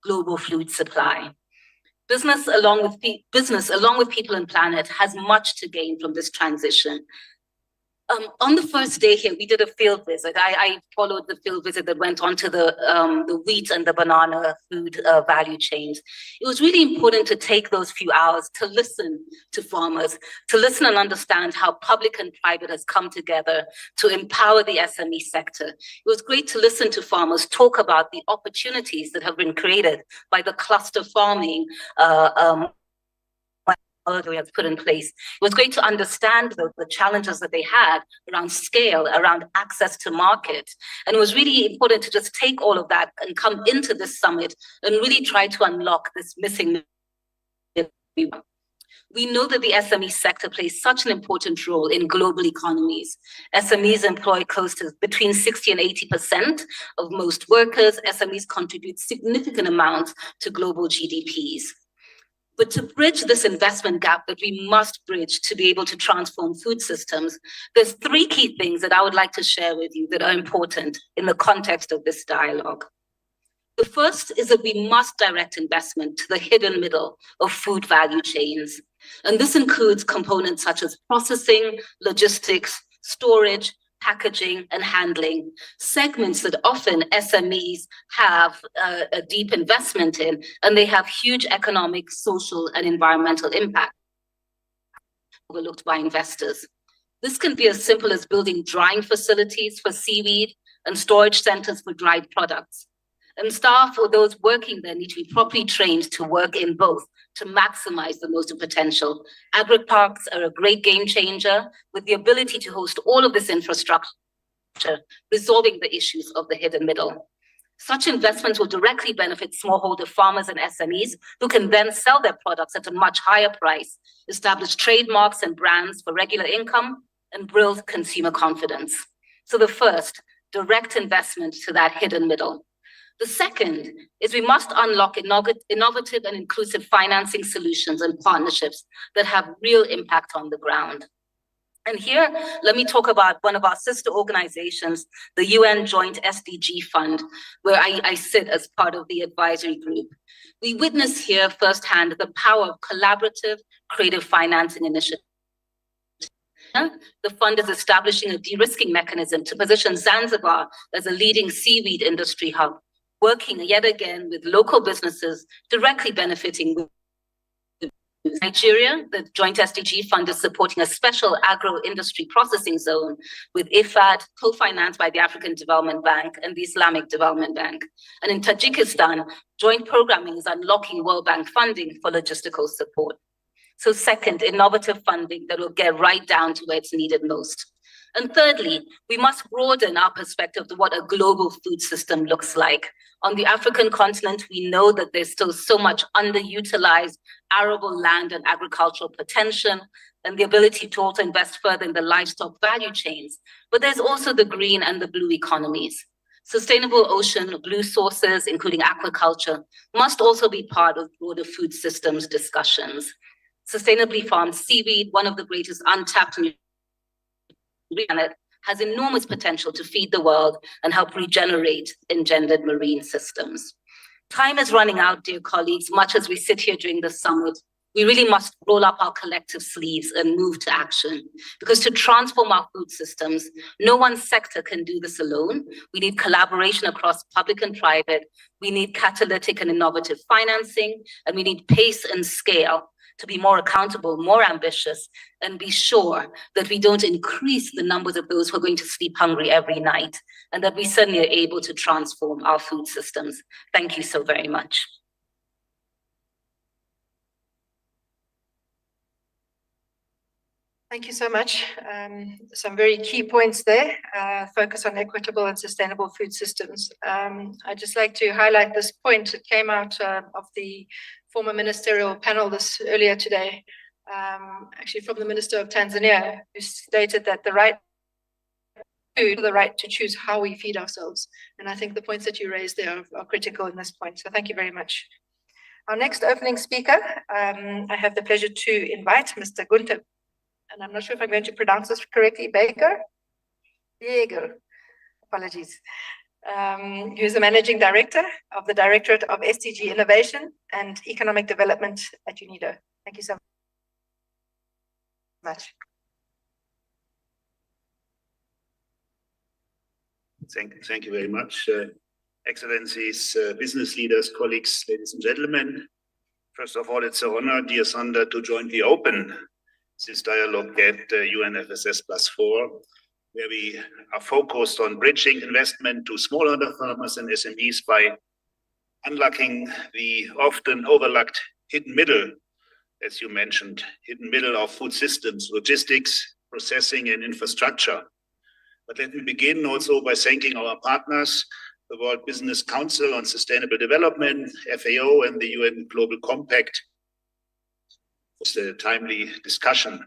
global food supply. Business, along with people and planet, has much to gain from this transition. On the first day here, we did a field visit. I followed the field visit that went on to the wheat and the banana food value chains. It was really important to take those few hours to listen to farmers, to listen and understand how public and private has come together to empower the SME sector. It was great to listen to farmers talk about the opportunities that have been created by the cluster farming we have put in place. It was great to understand the challenges that they had around scale, around access to market. And it was really important to just take all of that and come into this summit and really try to unlock this missing. We know that the SME sector plays such an important role in global economies. SMEs employ close to between 60 and 80% of most workers. SMEs contribute significant amounts to global GDPs. But to bridge this investment gap that we must bridge to be able to transform food systems, there's three key things that I would like to share with you that are important in the context of this dialogue. The first is that we must direct investment to the hidden middle of food value chains. And this includes components such as processing, logistics, storage, packaging, and handling, segments that often SMEs have a deep investment in, and they have huge economic, social, and environmental impact overlooked by investors. This can be as simple as building drying facilities for seaweed and storage centers for dried products. And staff or those working there need to be properly trained to work in both to maximize the most potential. Agri-parks are a great game changer with the ability to host all of this infrastructure, resolving the issues of the hidden middle. Such investments will directly benefit smallholder farmers and SMEs who can then sell their products at a much higher price, establish trademarks and brands for regular income, and build consumer confidence. So the first, direct investment to that hidden middle. The second is we must unlock innovative and inclusive financing solutions and partnerships that have real impact on the ground. And here, let me talk about one of our sister organizations, the UN Joint SDG Fund, where I sit as part of the advisory group. We witness here firsthand the power of collaborative, creative financing initiatives. The fund is establishing a de-risking mechanism to position Zanzibar as a leading seaweed industry hub, working yet again with local businesses directly benefiting. Nigeria, the Joint SDG Fund is supporting a special agro-industry processing zone with IFAD, co-financed by the African Development Bank and the Islamic Development Bank. And in Tajikistan, joint programming is unlocking World Bank funding for logistical support. So second, innovative funding that will get right down to where it's needed most. And thirdly, we must broaden our perspective to what a global food system looks like. On the African continent, we know that there's still so much underutilized arable land and agricultural potential, and the ability to also invest further in the livestock value chains. But there's also the green and the blue economies. Sustainable ocean, blue sources, including aquaculture, must also be part of broader food systems discussions. Sustainably farmed seaweed, one of the greatest untapped planet, has enormous potential to feed the world and help regenerate engendered marine systems. Time is running out, dear colleagues. Much as we sit here during the summit, we really must roll up our collective sleeves and move to action. Because to transform our food systems, no one sector can do this alone. We need collaboration across public and private. We need catalytic and innovative financing, and we need pace and scale to be more accountable, more ambitious, and be sure that we don't increase the numbers of those who are going to sleep hungry every night, and that we certainly are able to transform our food systems. Thank you so very much. Thank you so much. Some very key points there. Focus on equitable and sustainable food systems. I'd just like to highlight this point. It came out of the former ministerial panel earlier today, actually from the Minister of Tanzania, who stated that the right to choose how we feed ourselves. And I think the points that you raised there are critical in this point. So thank you very much. Our next opening speaker, I have the pleasure to invite Mr. Gunther, and I'm not sure if I'm going to pronounce this correctly, Baker? Diego. Apologies. who's the Managing Director of the Directorate of SDG Innovation and Economic Development at UNIDO. Thank you so much. Thank you very much. Excellencies, business leaders, colleagues, ladies and gentlemen. First of all, it's an honor, dear Sander, to jointly open this dialogue at UNFSS +4, where we are focused on bridging investment to smallholder farmers and SMEs by unlocking the often overlooked hidden middle, as you mentioned, hidden middle of food systems, logistics, processing, and infrastructure. But let me begin also by thanking our partners, the World Business Council on Sustainable Development, FAO, and the UN Global Compact for the timely discussion.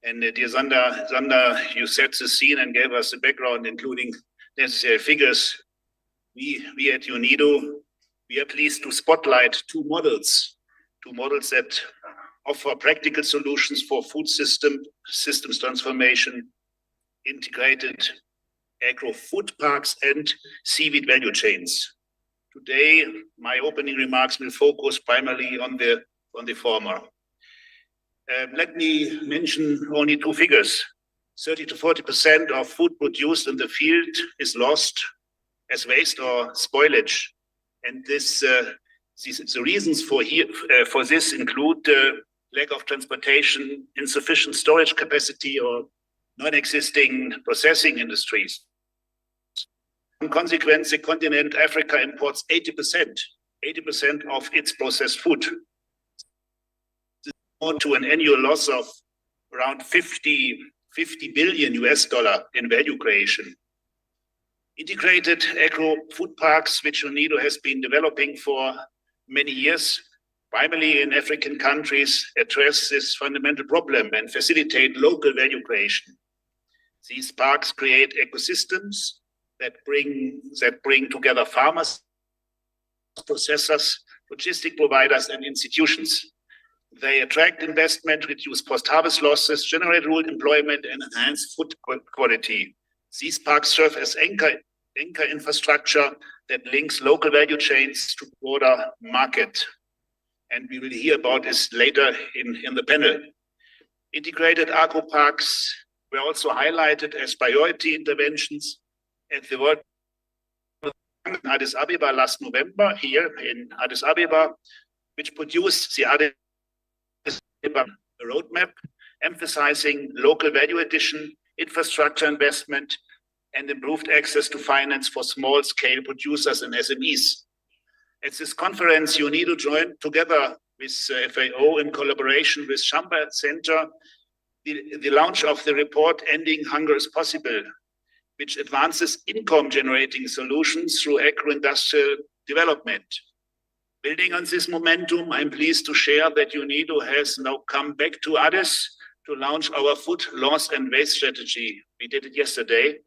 And dear Sander, you set the scene and gave us the background, including necessary figures. We at UNIDO, we are pleased to spotlight two models that offer practical solutions for food systems transformation, integrated agro-food parks, and seaweed value chains. Today, my opening remarks will focus primarily on the former. Let me mention only two figures. 30 to 40% of food produced in the field is lost as waste or spoilage. And the reasons for this include lack of transportation, insufficient storage capacity, or non-existing processing industries. In consequence, the continent Africa imports 80% of its processed food. This is more to an annual loss of around 50 billion US dollar in value creation. Integrated agro-food parks, which UNIDO has been developing for many years, primarily in African countries, address this fundamental problem and facilitate local value creation. These parks create ecosystems that bring together farmers, processors, logistic providers, and institutions. They attract investment, reduce post-harvest losses, generate rural employment, and enhance food quality. These parks serve as anchor infrastructure that links local value chains to broader market. And we will hear about this later in the panel. Integrated agro parks were also highlighted as priority interventions at the World in Addis Ababa last November, here in Addis Ababa, which produced the Addis Ababa roadmap, emphasizing local value addition, infrastructure investment, and improved access to finance for small-scale producers and SMEs. At this conference, UNIDO joined together with FAO in collaboration with Chambers Center the launch of the report Ending Hunger is Possible, which advances income-generating solutions through agro-industrial development. Building on this momentum, I'm pleased to share that UNIDO has now come back to Addis to launch our food loss and waste strategy. We did it yesterday.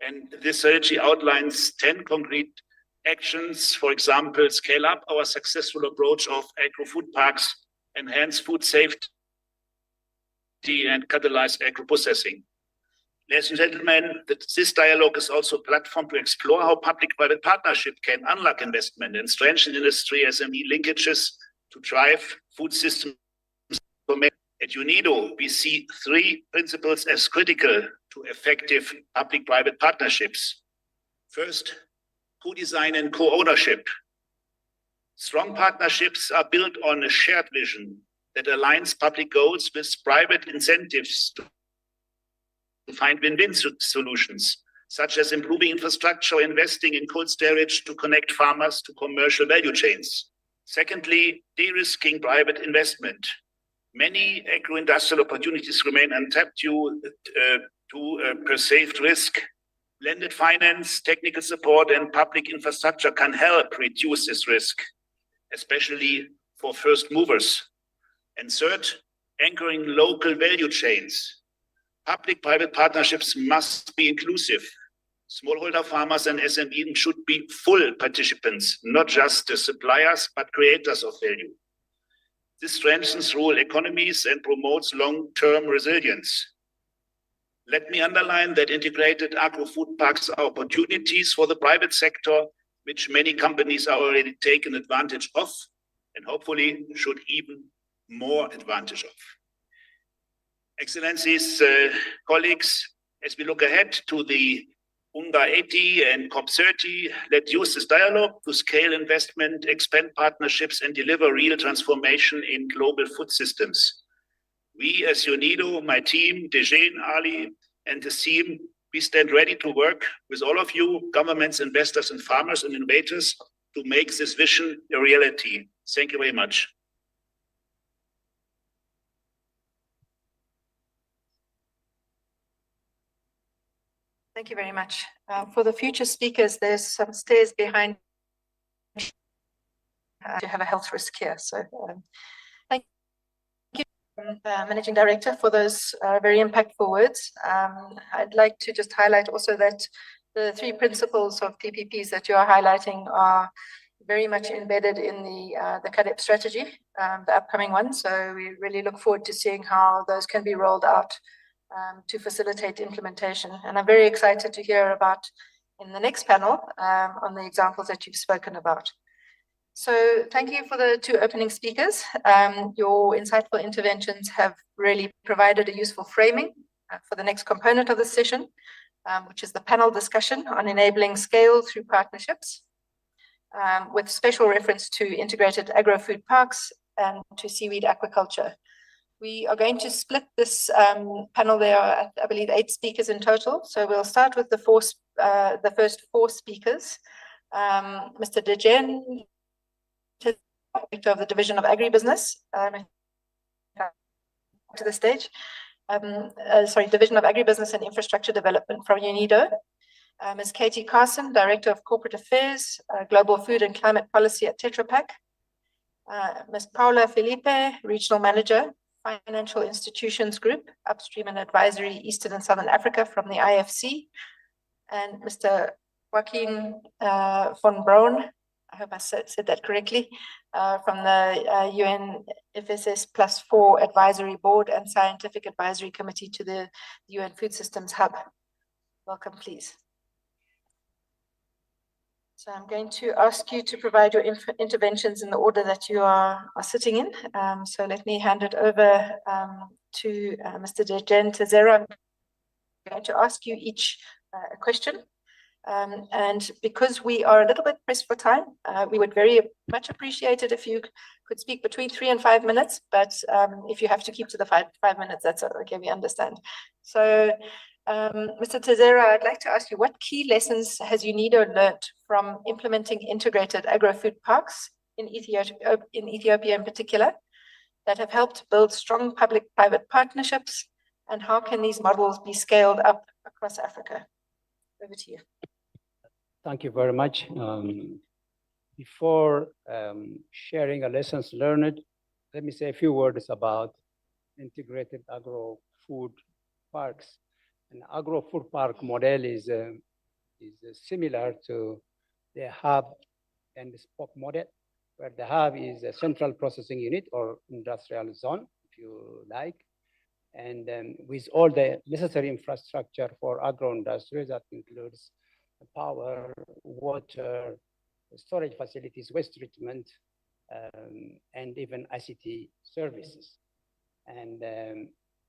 And this strategy outlines 10 concrete actions. For example, scale up our successful approach of agro-food parks, enhance food safety, and catalyze agro-processing. Ladies and gentlemen, this dialogue is also a platform to explore how public-private partnership can unlock investment and strengthen industry SME linkages to drive food systems. At UNIDO, we see three principles as critical to effective public-private partnerships. First, co-design and co-ownership. Strong partnerships are built on a shared vision that aligns public goals with private incentives to find win-win solutions, such as improving infrastructure, investing in cold storage to connect farmers to commercial value chains. Secondly, de-risking private investment. Many agro-industrial opportunities remain untapped due to perceived risk. Blended finance, technical support, and public infrastructure can help reduce this risk, especially for first movers. And third, anchoring local value chains. Public-private partnerships must be inclusive. Smallholder farmers and SMEs should be full participants, not just the suppliers, but creators of value. This strengthens rural economies and promotes long-term resilience. Let me underline that integrated agro-food parks are opportunities for the private sector, which many companies are already taking advantage of, and hopefully should even more advantage of. Excellencies, colleagues, as we look ahead to the UNGA 80 and COP30, let's use this dialogue to scale investment, expand partnerships, and deliver real transformation in global food systems. We, as UNIDO, my team, Dejen, Ali, and the team, we stand ready to work with all of you, governments, investors, and farmers and innovators to make this vision a reality. Thank you very much. Thank you very much. For the future speakers, there's some stairs behind to have a health risk here. So thank you, Managing Director, for those very impactful words. I'd like to just highlight also that the 3 principles of PPPs that you are highlighting are very much embedded in the CADEP strategy, the upcoming one. So we really look forward to seeing how those can be rolled out to facilitate implementation. And I'm very excited to hear about in the next panel on the examples that you've spoken about. So thank you for the 2 opening speakers. Your insightful interventions have really provided a useful framing for the next component of the session, which is the panel discussion on enabling scale through partnerships, with special reference to integrated agro-food parks and to seaweed aquaculture. We are going to split this panel. There are, I believe, 8 speakers in total. So we'll start with the first 4 speakers. Mr. Dejen, Director of the Division of Agribusiness, to the stage. Division of Agribusiness and Infrastructure Development from UNIDO. Ms. Katie Carson, Director of Corporate Affairs, Global Food and Climate Policy at Tetra Pak. Ms. Paula Felipe, Regional Manager, Financial Institutions Group, Upstream and Advisory, Eastern and Southern Africa from the IFC. And Mr. Joaquin von Braun, I hope I said that correctly, from the UN FSS +4 Advisory Board and Scientific Advisory Committee to the UN Food Systems Hub. Welcome, please. So I'm going to ask you to provide your interventions in the order that you are sitting in. So let me hand it over to Mr. Dejen Tezera. I'm going to ask you each a question. And because we are a little bit pressed for time, we would very much appreciate it if you could speak between 3 and 5 minutes. But if you have to keep to the 5 minutes, that's okay, we understand. So Mr. Tezera, I'd like to ask you, what key lessons has UNIDO learned from implementing integrated agro-food parks in Ethiopia in particular, that have helped build strong public-private partnerships, and how can these models be scaled up across Africa? Over to you. Thank you very much. Before sharing our lessons learned, let me say a few words about integrated agro-food parks. An agro-food park model is similar to the hub and the spoke model, where the hub is a central processing unit or industrial zone, if you like, and with all the necessary infrastructure for agro-industry that includes power, water, storage facilities, waste treatment, and even ICT services. And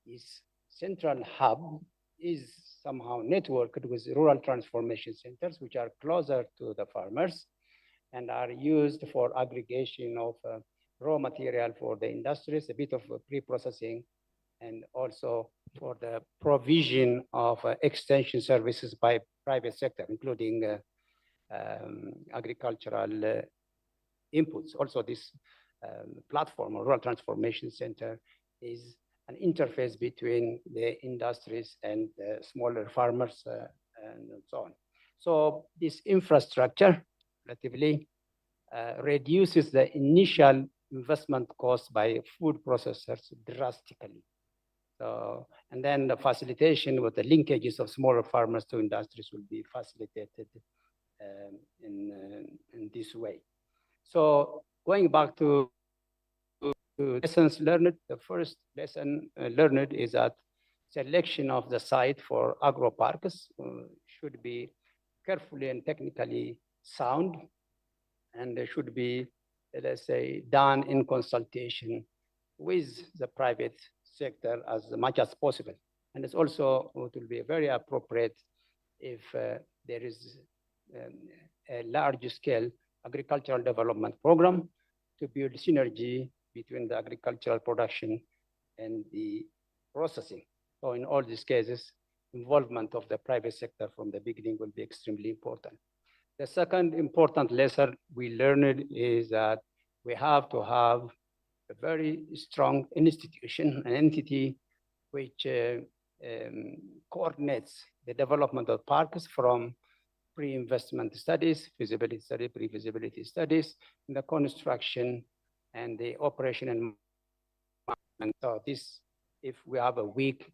this central hub is somehow networked with rural transformation centers, which are closer to the farmers and are used for aggregation of raw material for the industries, a bit of pre-processing, and also for the provision of extension services by private sector, including agricultural inputs. Also, this platform or rural transformation center is an interface between the industries and smaller farmers and so on. So this infrastructure relatively reduces the initial investment cost by food processors drastically. So, and then the facilitation with the linkages of smaller farmers to industries will be facilitated in this way. So going back to lessons learned, the first lesson learned is that selection of the site for agro parks should be carefully and technically sound, and they should be, let's say, done in consultation with the private sector as much as possible. And it's also, it will be very appropriate if there is a large-scale agricultural development program to build synergy between the agricultural production and the processing. So in all these cases, involvement of the private sector from the beginning will be extremely important. The second important lesson we learned is that we have to have a very strong institution, an entity which coordinates the development of parks from pre-investment studies, feasibility study, pre-feasibility studies, the construction and the operation and management. So this, if we have a weak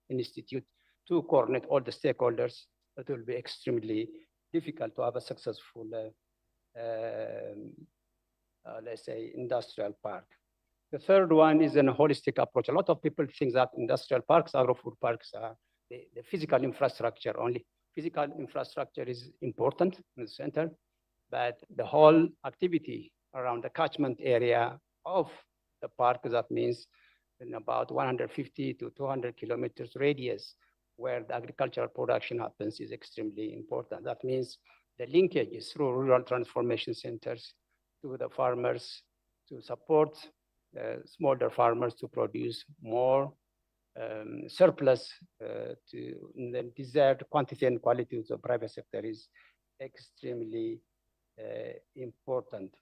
institute to coordinate all the stakeholders, it will be extremely difficult to have a successful, let's say, industrial park. The third one is a holistic approach. A lot of people think that industrial parks, agro-food parks are the physical infrastructure only. Physical infrastructure is important in the center, but the whole activity around the catchment area of the park, that means in about 150 to 200 kilometers radius where the agricultural production happens is extremely important. That means the linkages through rural transformation centers to the farmers to support smallholder farmers to produce more surplus to the desired quantity and quality of the private sector is extremely important.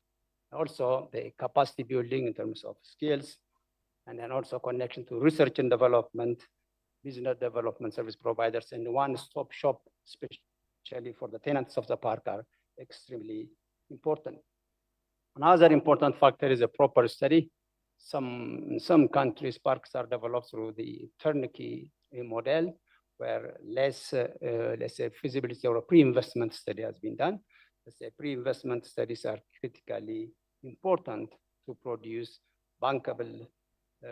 Also, the capacity building in terms of skills, and then also connection to research and development, business development service providers, and one-stop shop, especially for the tenants of the park, are extremely important. Another important factor is a proper study. In some countries, parks are developed through the turnkey model, where less, let's say, feasibility or a pre-investment study has been done. Let's say pre-investment studies are critically important to produce bankable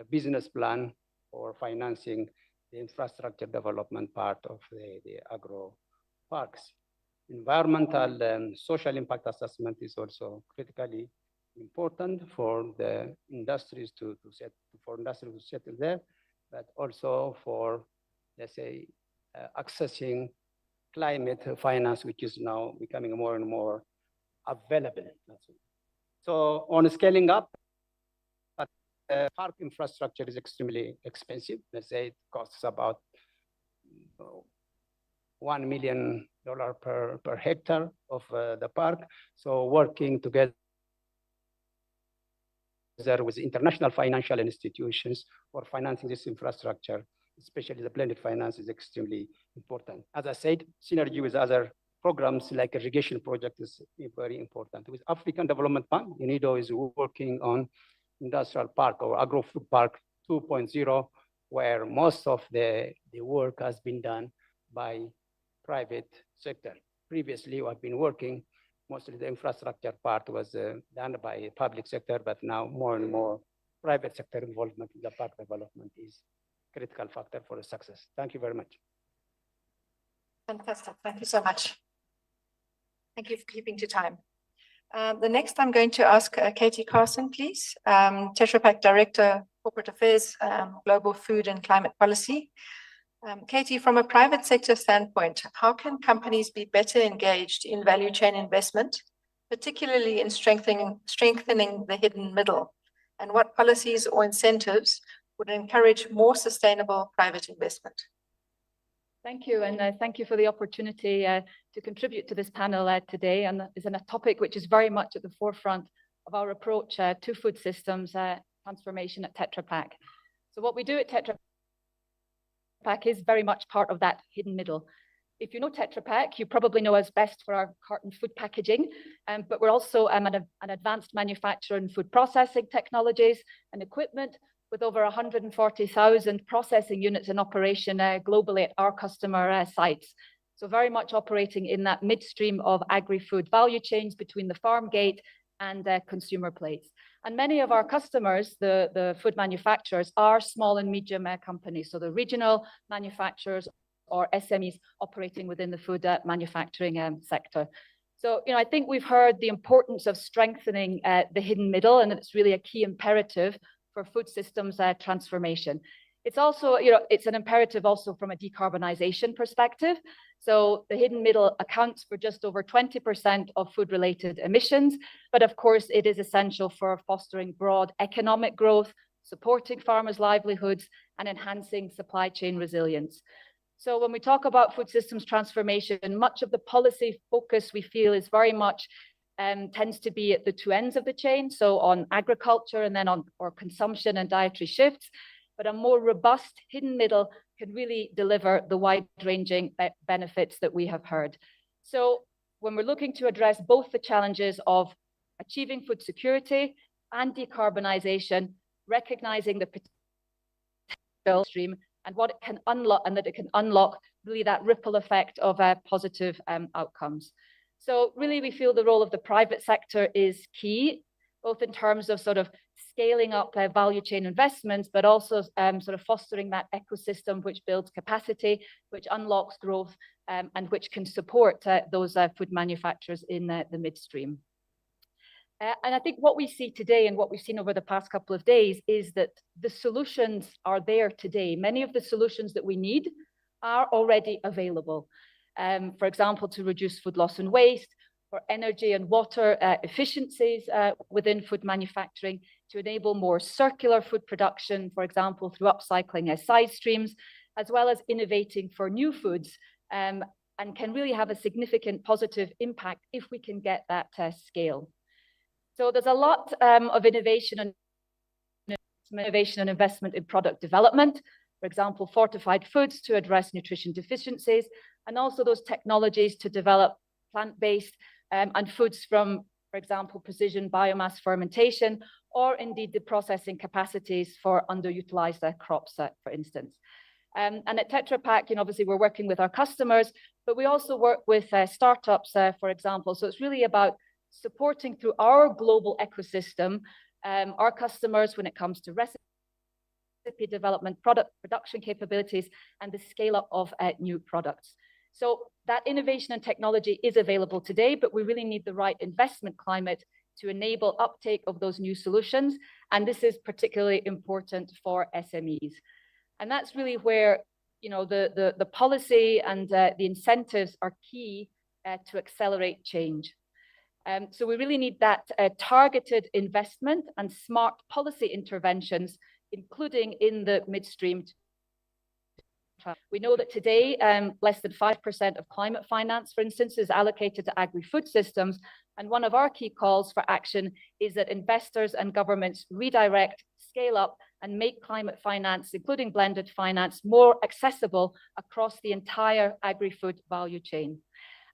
business plan for financing the infrastructure development part of the agro parks. Environmental and social impact assessment is also critically important for the industries to settle there, but also for, let's say, accessing climate finance, which is now becoming more and more available. So on scaling up, park infrastructure is extremely expensive. Let's say it costs about $1 million per hectare of the park. So working together with international financial institutions for financing this infrastructure, especially the blended finance, is extremely important. As I said, synergy with other programs like irrigation project is very important. With African Development Bank, UNIDO is working on industrial park or agro-food park 2.0, where most of the work has been done by private sector. Previously, I've been working, mostly the infrastructure part was done by public sector, but now more and more private sector involvement in the park development is a critical factor for the success. Thank you very much. Fantastic. Thank you so much. Thank you for keeping to time. The next I'm going to ask Katie Carson, please. Tetra Pak Director, Corporate Affairs, Global Food and Climate Policy. Katie, from a private sector standpoint, how can companies be better engaged in value chain investment, particularly in strengthening the hidden middle? And what policies or incentives would encourage more sustainable private investment? Thank you, and thank you for the opportunity to contribute to this panel today, and is on a topic which is very much at the forefront of our approach to food systems transformation at Tetra Pak. So what we do at Tetra Pak is very much part of that hidden middle. If you know Tetra Pak, you probably know us best for our carton food packaging, but we're also an advanced manufacturer in food processing technologies and equipment, with over 140,000 processing units in operation globally at our customer sites. So very much operating in that midstream of agri-food value chains between the farm gate and consumer plates. And many of our customers, the food manufacturers, are small and medium companies, so the regional manufacturers or SMEs operating within the food manufacturing sector. So, I think we've heard the importance of strengthening the hidden middle, and it's really a key imperative for food systems transformation. It's also, it's an imperative also from a decarbonization perspective. So the hidden middle accounts for just over 20% of food-related emissions, but of course it is essential for fostering broad economic growth, supporting farmers' livelihoods, and enhancing supply chain resilience. So when we talk about food systems transformation, much of the policy focus we feel is very much tends to be at the two ends of the chain, so on agriculture and then on consumption and dietary shifts. But a more robust hidden middle can really deliver the wide-ranging benefits that we have heard. So when we're looking to address both the challenges of achieving food security and decarbonization, recognizing the potential stream and what it can unlock, and that it can unlock really that ripple effect of positive outcomes. So really we feel the role of the private sector is key, both in terms of sort of scaling up value chain investments, but also sort of fostering that ecosystem which builds capacity, which unlocks growth, and which can support those food manufacturers in the midstream. And I think what we see today and what we've seen over the past couple of days is that the solutions are there today. Many of the solutions that we need are already available. For example, to reduce food loss and waste, for energy and water efficiencies within food manufacturing, to enable more circular food production, for example, through upcycling side streams, as well as innovating for new foods, and can really have a significant positive impact if we can get that scale. So there's a lot of innovation and investment in product development, for example, fortified foods to address nutrition deficiencies, and also those technologies to develop plant-based and foods from, for example, precision biomass fermentation, or indeed the processing capacities for underutilized crops, for instance. And at Tetra Pak, obviously we're working with our customers, but we also work with startups, for example. So it's really about supporting through our global ecosystem, our customers when it comes to recipe development, product production capabilities, and the scale up of new products. So that innovation and technology is available today, but we really need the right investment climate to enable uptake of those new solutions. And this is particularly important for SMEs. And that's really where, the policy and the incentives are key to accelerate change. So we really need that targeted investment and smart policy interventions, including in the midstream. We know that today, less than 5% of climate finance, for instance, is allocated to agri-food systems. And one of our key calls for action is that investors and governments redirect, scale up, and make climate finance, including blended finance, more accessible across the entire agri-food value chain.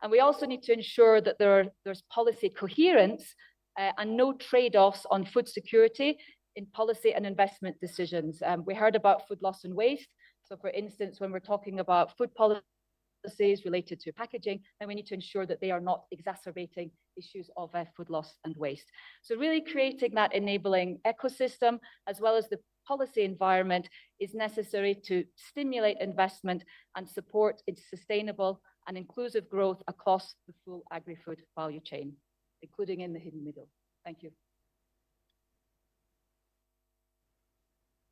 And we also need to ensure that there's policy coherence and no trade-offs on food security in policy and investment decisions. We heard about food loss and waste. So for instance, when we're talking about food policies related to packaging, then we need to ensure that they are not exacerbating issues of food loss and waste. So really creating that enabling ecosystem as well as the policy environment is necessary to stimulate investment and support its sustainable and inclusive growth across the full agri-food value chain, including in the hidden middle. Thank you.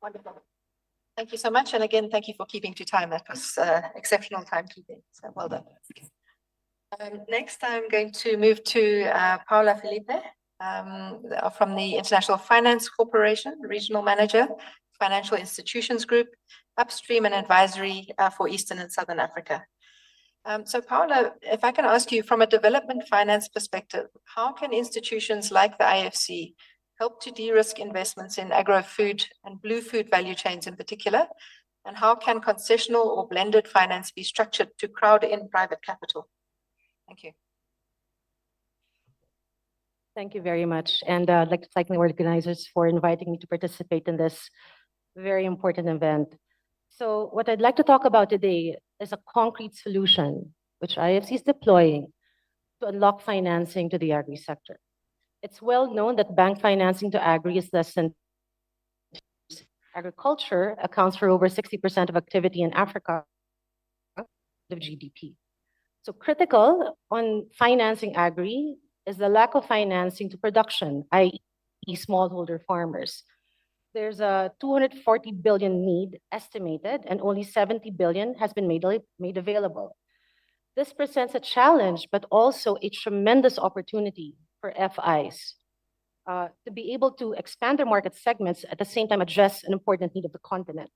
Wonderful. Thank you so much. And again, thank you for keeping to time. That was exceptional timekeeping. So well done. Next, I'm going to move to Paula Felipe from the International Finance Corporation, Regional Manager, Financial Institutions Group, Upstream and Advisory for Eastern and Southern Africa. So Paula, if I can ask you from a development finance perspective, how can institutions like the IFC help to de-risk investments in agro-food and blue food value chains in particular? And how can concessional or blended finance be structured to crowd in private capital? Thank you. Thank you very much. And I'd like to thank the organizers for inviting me to participate in this very important event. So what I'd like to talk about today is a concrete solution which IFC is deploying to unlock financing to the agri sector. It's well known that bank financing to agri is less than agriculture accounts for over 60% of activity in Africa of GDP. So critical on financing agri is the lack of financing to production, i.e. smallholder farmers. There's a 240 billion need estimated and only 70 billion has been made available. This presents a challenge, but also a tremendous opportunity for FIs to be able to expand their market segments at the same time address an important need of the continent.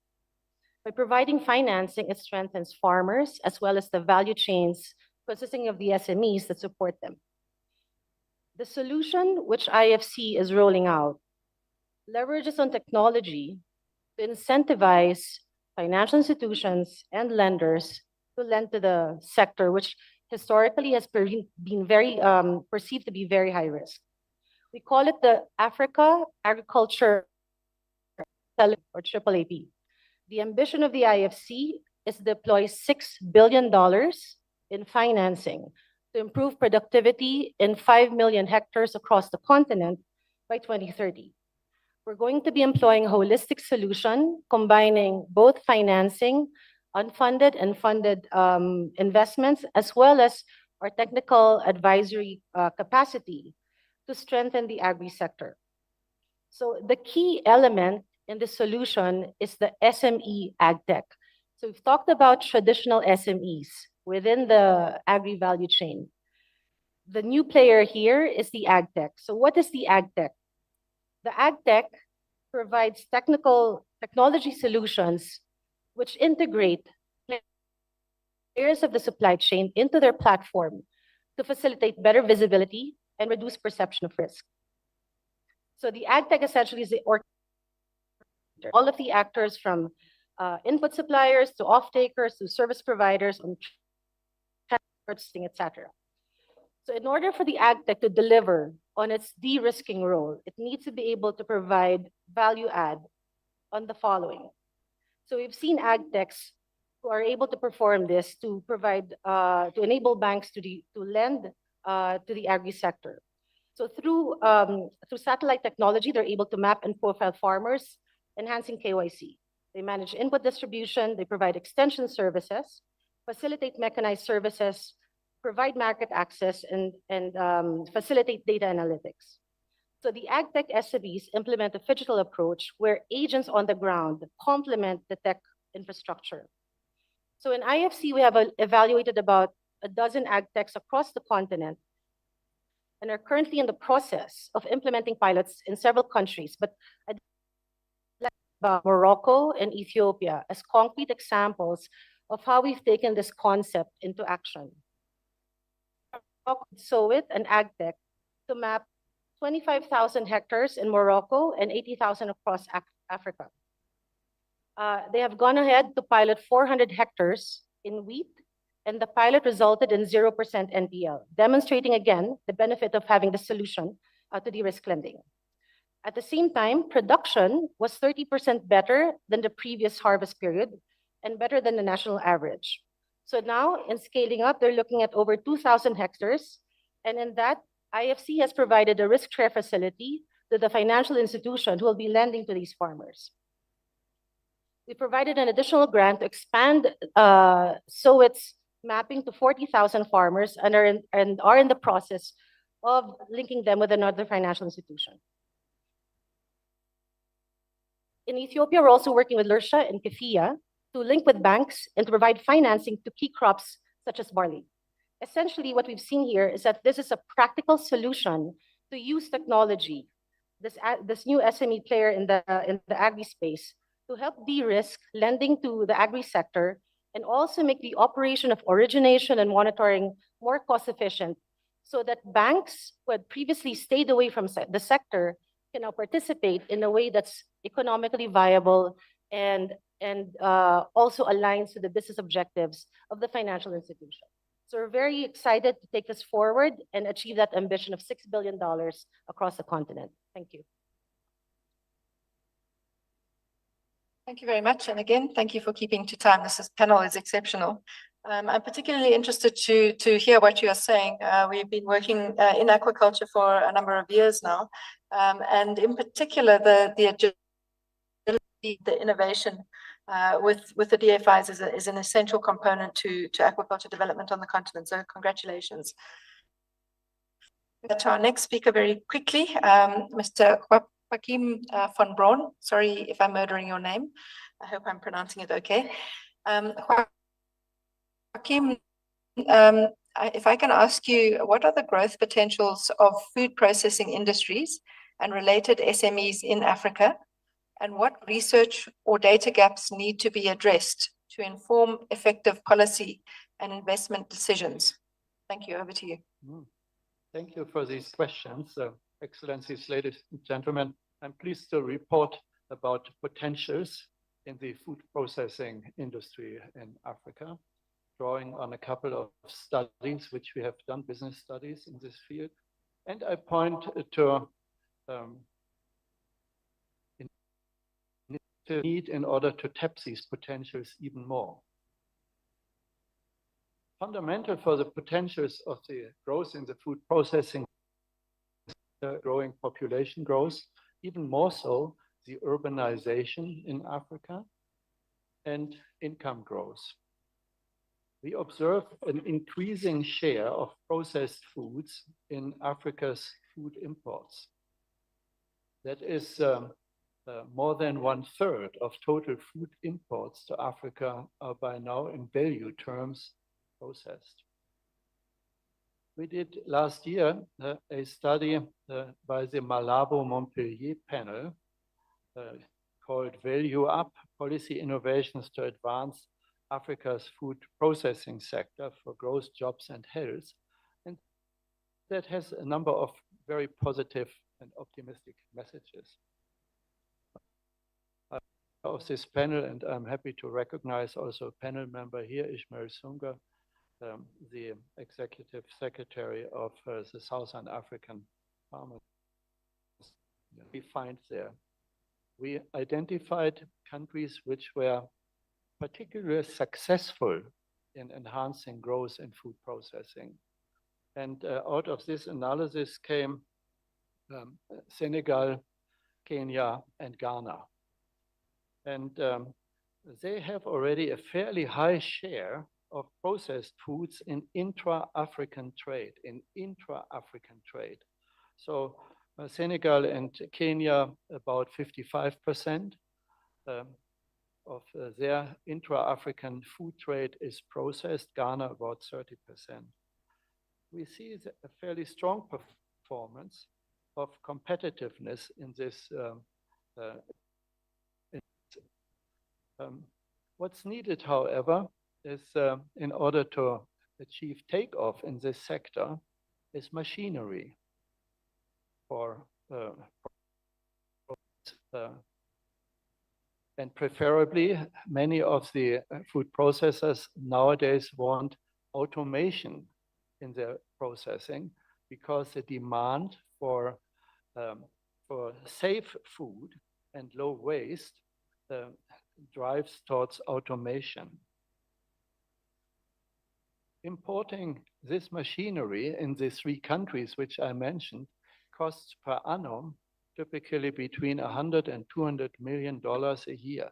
By providing financing, it strengthens farmers as well as the value chains consisting of the SMEs that support them. The solution which IFC is rolling out leverages on technology to incentivize financial institutions and lenders to lend to the sector, which historically has been very perceived to be very high risk. We call it the Africa Agriculture or AAAP. The ambition of the IFC is to deploy $6 billion in financing to improve productivity in 5 million hectares across the continent by 2030. We're going to be employing a holistic solution combining both financing, unfunded and funded investments, as well as our technical advisory capacity to strengthen the agri sector. So the key element in the solution is the SME AgTech. So we've talked about traditional SMEs within the agri value chain. The new player here is the AgTech. So what is the AgTech? The AgTech provides technology solutions which integrate players of the supply chain into their platform to facilitate better visibility and reduce perception of risk. So the AgTech essentially is the all of the actors from input suppliers to off-takers to service providers on purchasing, etc. So in order for the AgTech to deliver on its de-risking role, it needs to be able to provide value add on the following. So we've seen AgTechs who are able to perform this to provide, to enable banks to lend to the agri sector. So through satellite technology, they're able to map and profile farmers, enhancing KYC. They manage input distribution, they provide extension services, facilitate mechanized services, provide market access, and facilitate data analytics. So the AgTech SMEs implement a phygital approach where agents on the ground complement the tech infrastructure. So in IFC, we have evaluated about a dozen AgTechs across the continent and are currently in the process of implementing pilots in several countries, but I'd like about Morocco and Ethiopia as concrete examples of how we've taken this concept into action. SOIT and AgTech to map 25,000 hectares in Morocco and 80,000 across Africa. They have gone ahead to pilot 400 hectares in wheat, and the pilot resulted in 0% NPL, demonstrating again the benefit of having the solution to de-risk lending. At the same time, production was 30% better than the previous harvest period and better than the national average. So now in scaling up, they're looking at over 2,000 hectares, and in that, IFC has provided a risk share facility to the financial institution who will be lending to these farmers. We provided an additional grant to expand SOIT's mapping to 40,000 farmers and are in the process of linking them with another financial institution. In Ethiopia, we're also working with Lursha and Kefia to link with banks and to provide financing to key crops such as barley. Essentially, what we've seen here is that this is a practical solution to use technology, this new SME player in the agri space, to help de-risk lending to the agri sector and also make the operation of origination and monitoring more cost efficient so that banks who had previously stayed away from the sector can now participate in a way that's economically viable and also aligns to the business objectives of the financial institution. So we're very excited to take this forward and achieve that ambition of $6 billion across the continent. Thank you. Thank you very much. And again, thank you for keeping to time. This panel is exceptional. I'm particularly interested to hear what you are saying. We've been working in aquaculture for a number of years now, and in particular, the agility, the innovation with the DFIs is an essential component to aquaculture development on the continent. So congratulations. To our next speaker very quickly, Mr. Joachim von Braun. Sorry if I'm murdering your name. I hope I'm pronouncing it okay. Joachim, if I can ask you, what are the growth potentials of food processing industries and related SMEs in Africa? And what research or data gaps need to be addressed to inform effective policy and investment decisions? Thank you. Over to you. Thank you for these questions. Excellencies, ladies and gentlemen, I'm pleased to report about potentials in the food processing industry in Africa, drawing on a couple of studies which we have done, business studies in this field. And I point to the need in order to tap these potentials even more. Fundamental for the potentials of the growth in the food processing, growing population growth, even more so the urbanization in Africa and income growth. We observe an increasing share of processed foods in Africa's food imports. That is more than 1/3 of total food imports to Africa are by now in value terms processed. We did last year a study by the Malabo Montpellier panel called Value Up, Policy Innovations to Advance Africa's Food Processing Sector for Growth, Jobs and Health. And that has a number of very positive and optimistic messages. Of this panel, and I'm happy to recognize also a panel member here, Ishmael Sunga, the Executive Secretary of the Southern African Farmers. We find there, we identified countries which were particularly successful in enhancing growth in food processing. And out of this analysis came Senegal, Kenya, and Ghana. And they have already a fairly high share of processed foods in intra-African trade, So Senegal and Kenya, about 55% of their intra-African food trade is processed, Ghana about 30%. We see a fairly strong performance of competitiveness in this. What's needed, however, is in order to achieve takeoff in this sector is machinery and preferably many of the food processors nowadays want automation in their processing because the demand for safe food and low waste drives towards automation. Importing this machinery in the 3 countries which I mentioned costs per annum typically between $100 and $200 million a year.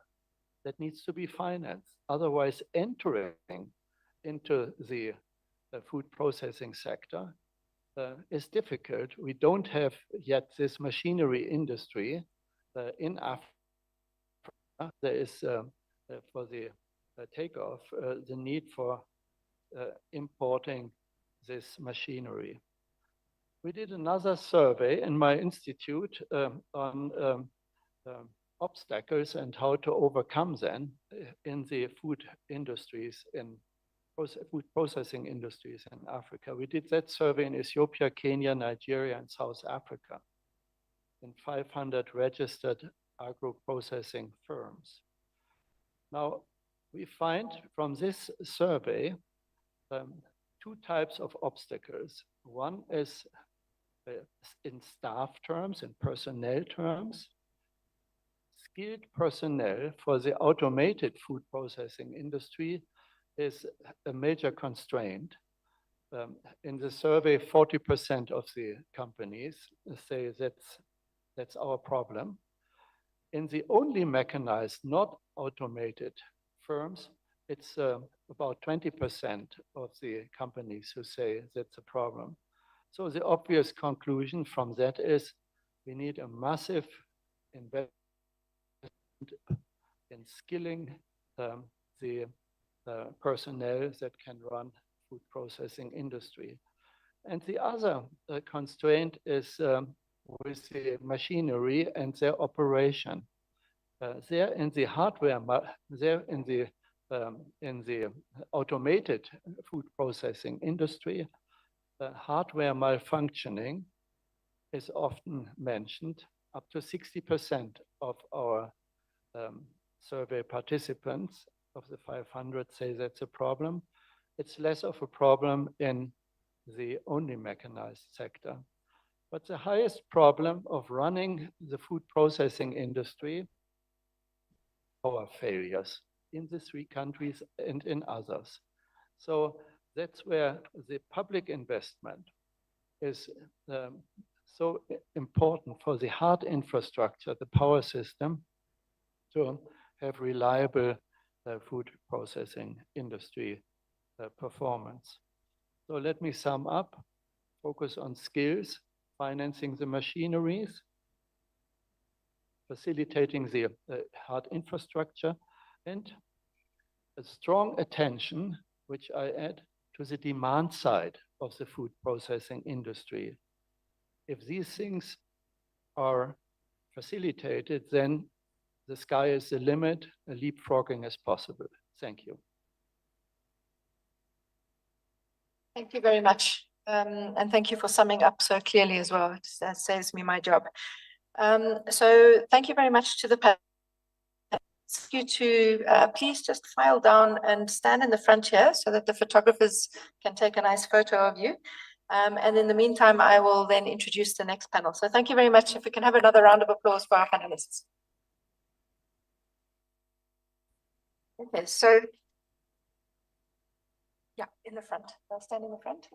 That needs to be financed. Otherwise, entering into the food processing sector is difficult. We don't have yet this machinery industry in Africa. There is, for the takeoff, the need for importing this machinery. We did another survey in my institute on obstacles and how to overcome them in the food industries, in food processing industries in Africa. We did that survey in Ethiopia, Kenya, Nigeria, and South Africa in 500 registered agro-processing firms. Now, we find from this survey 2 types of obstacles. One is in staff terms, in personnel terms. Skilled personnel for the automated food processing industry is a major constraint. In the survey, 40% of the companies say that's our problem. In the only mechanized, not automated firms, it's about 20% of the companies who say that's a problem. So the obvious conclusion from that is we need a massive investment in skilling the personnel that can run food processing industry. And the other constraint is with the machinery and their operation. They're in the hardware, they're in the automated food processing industry. Hardware malfunctioning is often mentioned. Up to 60% of our survey participants of the 500 say that's a problem. It's less of a problem in the only mechanized sector. But the highest problem of running the food processing industry are failures in the 3 countries and in others. So that's where the public investment is so important for the hard infrastructure, the power system, to have reliable food processing industry performance. So let me sum up, focus on skills, financing the machineries, facilitating the hard infrastructure, and a strong attention, which I add, to the demand side of the food processing industry. If these things are facilitated, then the sky is the limit, leapfrogging is possible. Thank you. Thank you very much. And thank you for summing up so clearly as well. That saves me my job. So thank you very much to the panel. Ask you to please just file down and stand in the front here so that the photographers can take a nice photo of you. And in the meantime, I will then introduce the next panel. So thank you very much. If we can have another round of applause for our panelists. Okay, so yeah, in the front. They'll stand in the front.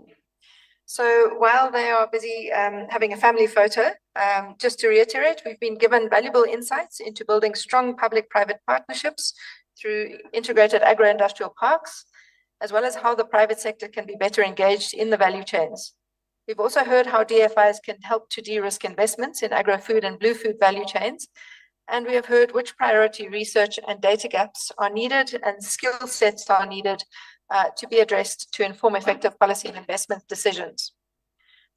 So while they are busy having a family photo, just to reiterate, we've been given valuable insights into building strong public-private partnerships through integrated agro-industrial parks, as well as how the private sector can be better engaged in the value chains. We've also heard how DFIs can help to de-risk investments in agro-food and blue food value chains. And we have heard which priority research and data gaps are needed and skill sets are needed to be addressed to inform effective policy and investment decisions.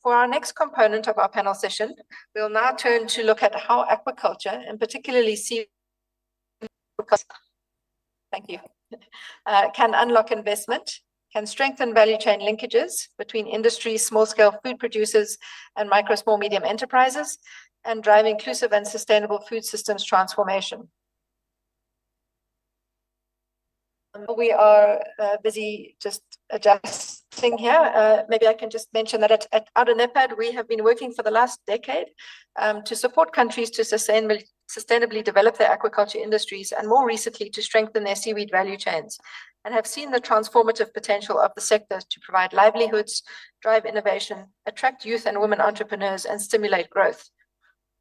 For our next component of our panel session, we'll now turn to look at how aquaculture, and particularly sea, thank you, can unlock investment, can strengthen value chain linkages between industry, small-scale food producers, and micro, small, medium enterprises, and drive inclusive and sustainable food systems transformation. We are busy just adjusting here. Maybe I can just mention that at AutoNEPAD, we have been working for the last decade to support countries to sustainably develop their aquaculture industries, and more recently to strengthen their seaweed value chains, and have seen the transformative potential of the sector to provide livelihoods, drive innovation, attract youth and women entrepreneurs, and stimulate growth.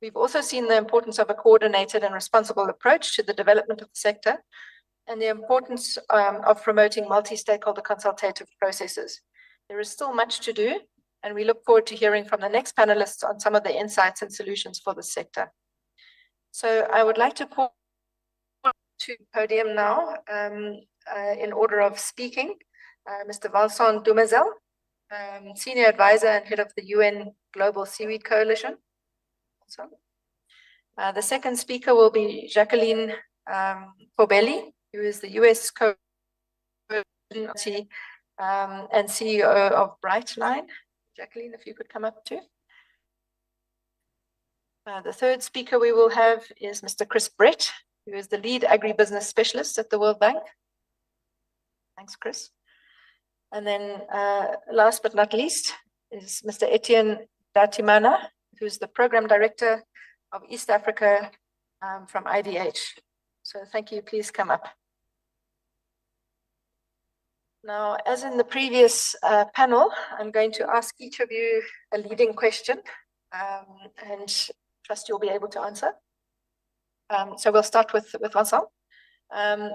We've also seen the importance of a coordinated and responsible approach to the development of the sector, and the importance of promoting multi-stakeholder consultative processes. There is still much to do, and we look forward to hearing from the next panelists on some of the insights and solutions for the sector. So I would like to call to the podium now, in order of speaking, Mr. Vincent Dumazel, Senior Advisor and Head of the UN Global Seaweed Coalition. The second speaker will be Jacqueline Pobelli, who is the US co-president and CEO of Brightline. Jacqueline, if you could come up too. The third speaker we will have is Mr. Chris Brett, who is the lead agribusiness specialist at the World Bank. Thanks, Chris. And then last but not least is Mr. Etienne Datimana, who's the program director of East Africa from IDH. So thank you, please come up. Now, as in the previous panel, I'm going to ask each of you a leading question, and trust you'll be able to answer. So we'll start with Vincent.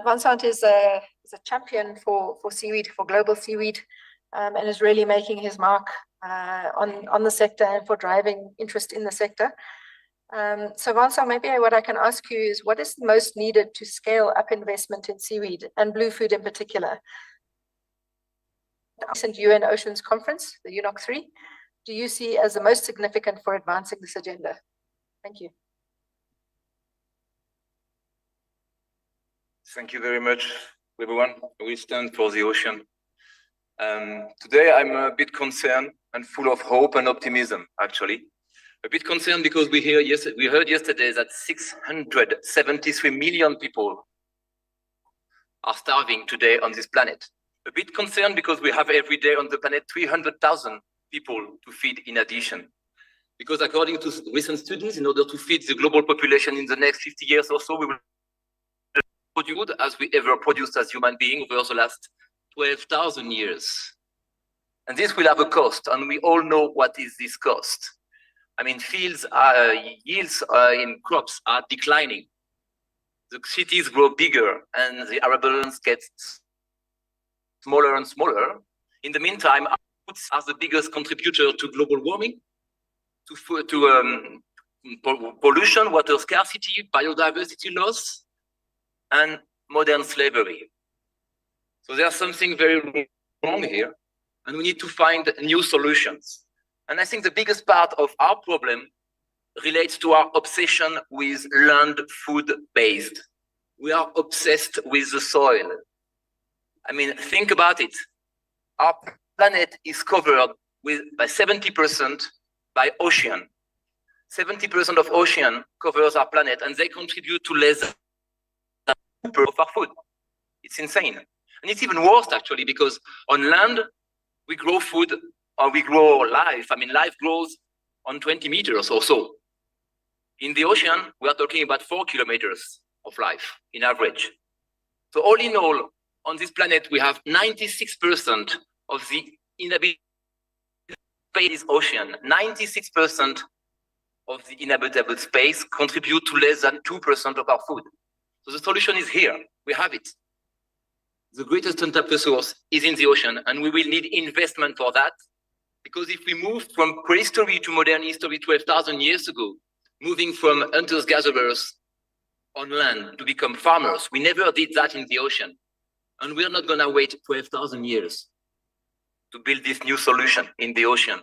Vincent is a champion for seaweed, for global seaweed, and is really making his mark on the sector and for driving interest in the sector. So Vincent, maybe what I can ask you is, what is most needed to scale up investment in seaweed and blue food in particular? The recent UN Oceans Conference, the UNOC 3, do you see as the most significant for advancing this agenda? Thank you. Thank you very much, everyone. We stand for the ocean. Today, I'm a bit concerned and full of hope and optimism, actually. A bit concerned because we heard yesterday that 673 million people are starving today on this planet. A bit concerned because we have every day on the planet 300,000 people to feed in addition. Because according to recent studies, in order to feed the global population in the next 50 years or so, we will produce as we ever produced as human beings over the last 12,000 years. And this will have a cost, and we all know what is this cost. I mean, yields in crops are declining. The cities grow bigger, and the arable lands get smaller and smaller. In the meantime, our foods are the biggest contributor to global warming, to pollution, water scarcity, biodiversity loss, and modern slavery. So there's something very wrong here, and we need to find new solutions. And I think the biggest part of our problem relates to our obsession with land food-based. We are obsessed with the soil. I mean, think about it. Our planet is covered by 70% by ocean. 70% of ocean covers our planet, and they contribute to less than 2% of our food. It's insane. And it's even worse, actually, because on land, we grow food, or we grow life. I mean, life grows on 20 meters or so. In the ocean, we are talking about 4 kilometers of life in average. So all in all, on this planet, we have 96% of the inhabitable space ocean. 96% of the inhabitable space contribute to less than 2% of our food. So the solution is here. We have it. The greatest untapped resource is in the ocean, and we will need investment for that. Because if we move from prehistory to modern history 12,000 years ago, moving from hunters-gatherers on land to become farmers, we never did that in the ocean. And we're not gonna wait 12,000 years to build this new solution in the ocean.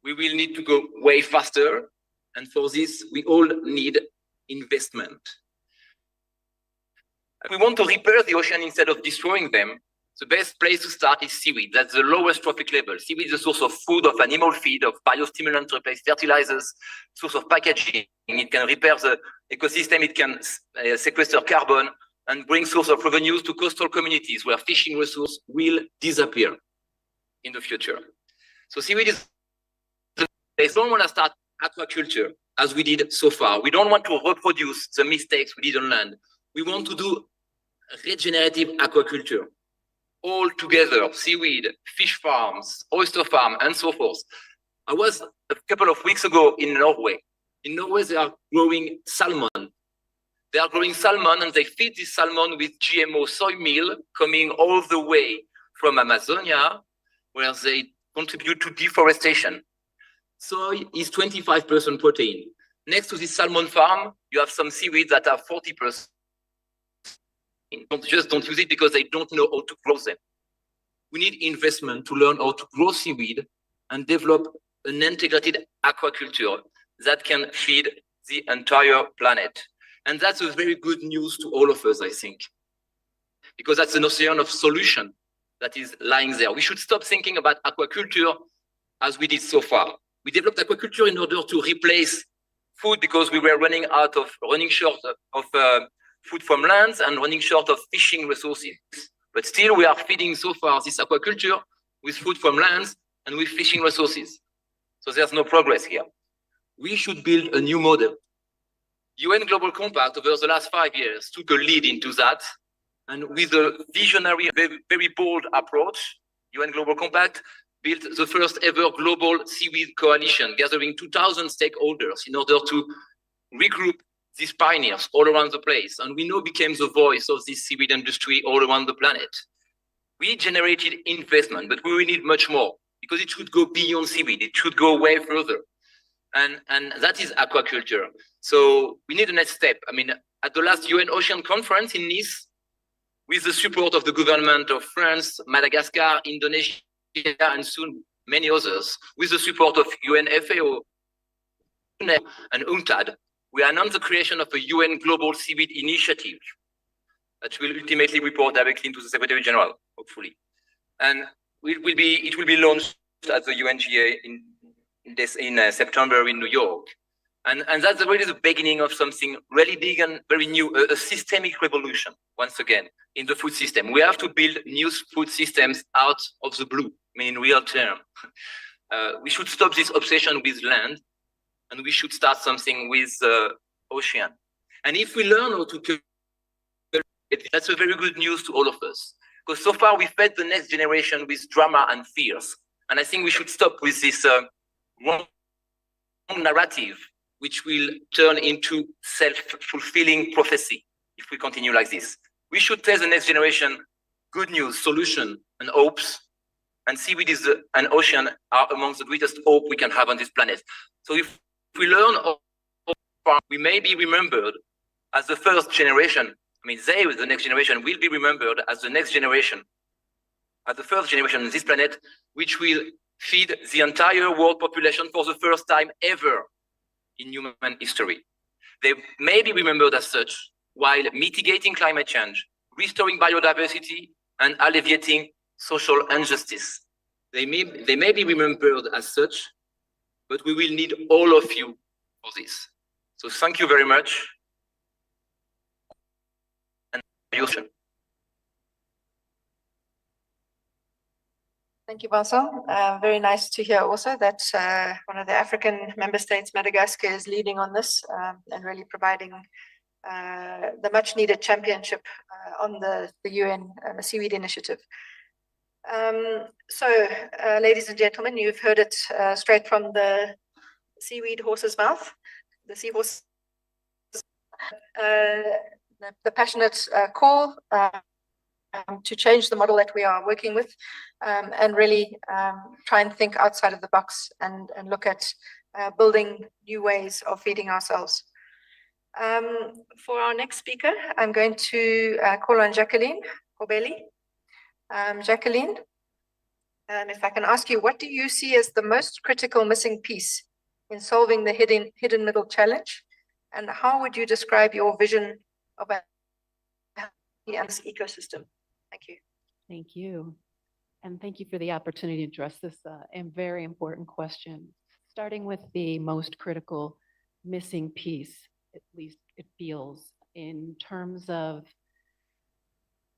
We will need to go way faster. And for this, we all need investment. If we want to repair the ocean instead of destroying them, the best place to start is seaweed. That's the lowest trophic level. Seaweed is a source of food, of animal feed, of biostimulants to replace fertilizers, source of packaging. It can repair the ecosystem. It can sequester carbon and bring source of revenues to coastal communities where fishing resource will disappear in the future. So seaweed is, they don't want to start aquaculture as we did so far. We don't want to reproduce the mistakes we did on land. We want to do regenerative aquaculture. All together, seaweed, fish farms, oyster farm, and so forth. I was a couple of weeks ago in Norway. In Norway, they are growing salmon. They are growing salmon, and they feed this salmon with GMO soy meal coming all the way from Amazonia, where they contribute to deforestation. Soy is 25% protein. Next to this salmon farm, you have some seaweed that are 40%. Don't use it because they don't know how to grow them. We need investment to learn how to grow seaweed and develop an integrated aquaculture that can feed the entire planet. And that's a very good news to all of us, I think, because that's an ocean of solution that is lying there. We should stop thinking about aquaculture as we did so far. We developed aquaculture in order to replace food because we were running short of food from lands and running short of fishing resources. But still, we are feeding so far this aquaculture with food from lands and with fishing resources. So there's no progress here. We should build a new model. UN Global Compact over the last 5 years took a lead into that. And with a visionary, very, very bold approach, UN Global Compact built the first ever global seaweed coalition, gathering 2,000 stakeholders in order to regroup these pioneers all around the place. And we now became the voice of this seaweed industry all around the planet. We generated investment, but we will need much more because it should go beyond seaweed. It should go way further. And that is aquaculture. So we need a next step. I mean, at the last UN Ocean Conference in Nice, with the support of the government of France, Madagascar, Indonesia, and soon many others, with the support of UN FAO and UNCTAD, we announced the creation of a UN Global Seaweed Initiative that will ultimately report directly into the Secretary General, hopefully. And it will be launched at the UNGA in September in New York. And that's really the beginning of something really big and very new, a systemic revolution, once again, in the food system. We have to build new food systems out of the blue, I mean, in real terms. We should stop this obsession with land, and we should start something with ocean. And if we learn how to cultivate, that's a very good news to all of us. Because so far we fed the next generation with drama and fears. And I think we should stop with this wrong narrative, which will turn into self-fulfilling prophecy if we continue like this. We should tell the next generation good news, solution, and hopes. And seaweed and ocean are amongst the greatest hope we can have on this planet. So if we learn, we may be remembered as the first generation. I mean, the next generation, will be remembered as the next generation, as the first generation on this planet, which will feed the entire world population for the first time ever in human history. They may be remembered as such while mitigating climate change, restoring biodiversity, and alleviating social injustice. They may be remembered as such, but we will need all of you for this. So thank you very much. And ocean. Thank you, Vincent. Very nice to hear also that one of the African member states, Madagascar, is leading on this and really providing the much needed championship on the UN Seaweed Initiative. Ladies and gentlemen, you've heard it straight from the seaweed horse's mouth, the seahorse, the passionate call to change the model that we are working with and really try and think outside of the box and look at building new ways of feeding ourselves. For our next speaker, I'm going to call on Jacqueline Kobeli. Jacqueline, if I can ask you, what do you see as the most critical missing piece in solving the hidden middle challenge? And how would you describe your vision of a healthy ecosystem? Thank you. Thank you. And thank you for the opportunity to address this very important question. Starting with the most critical missing piece, at least it feels, in terms of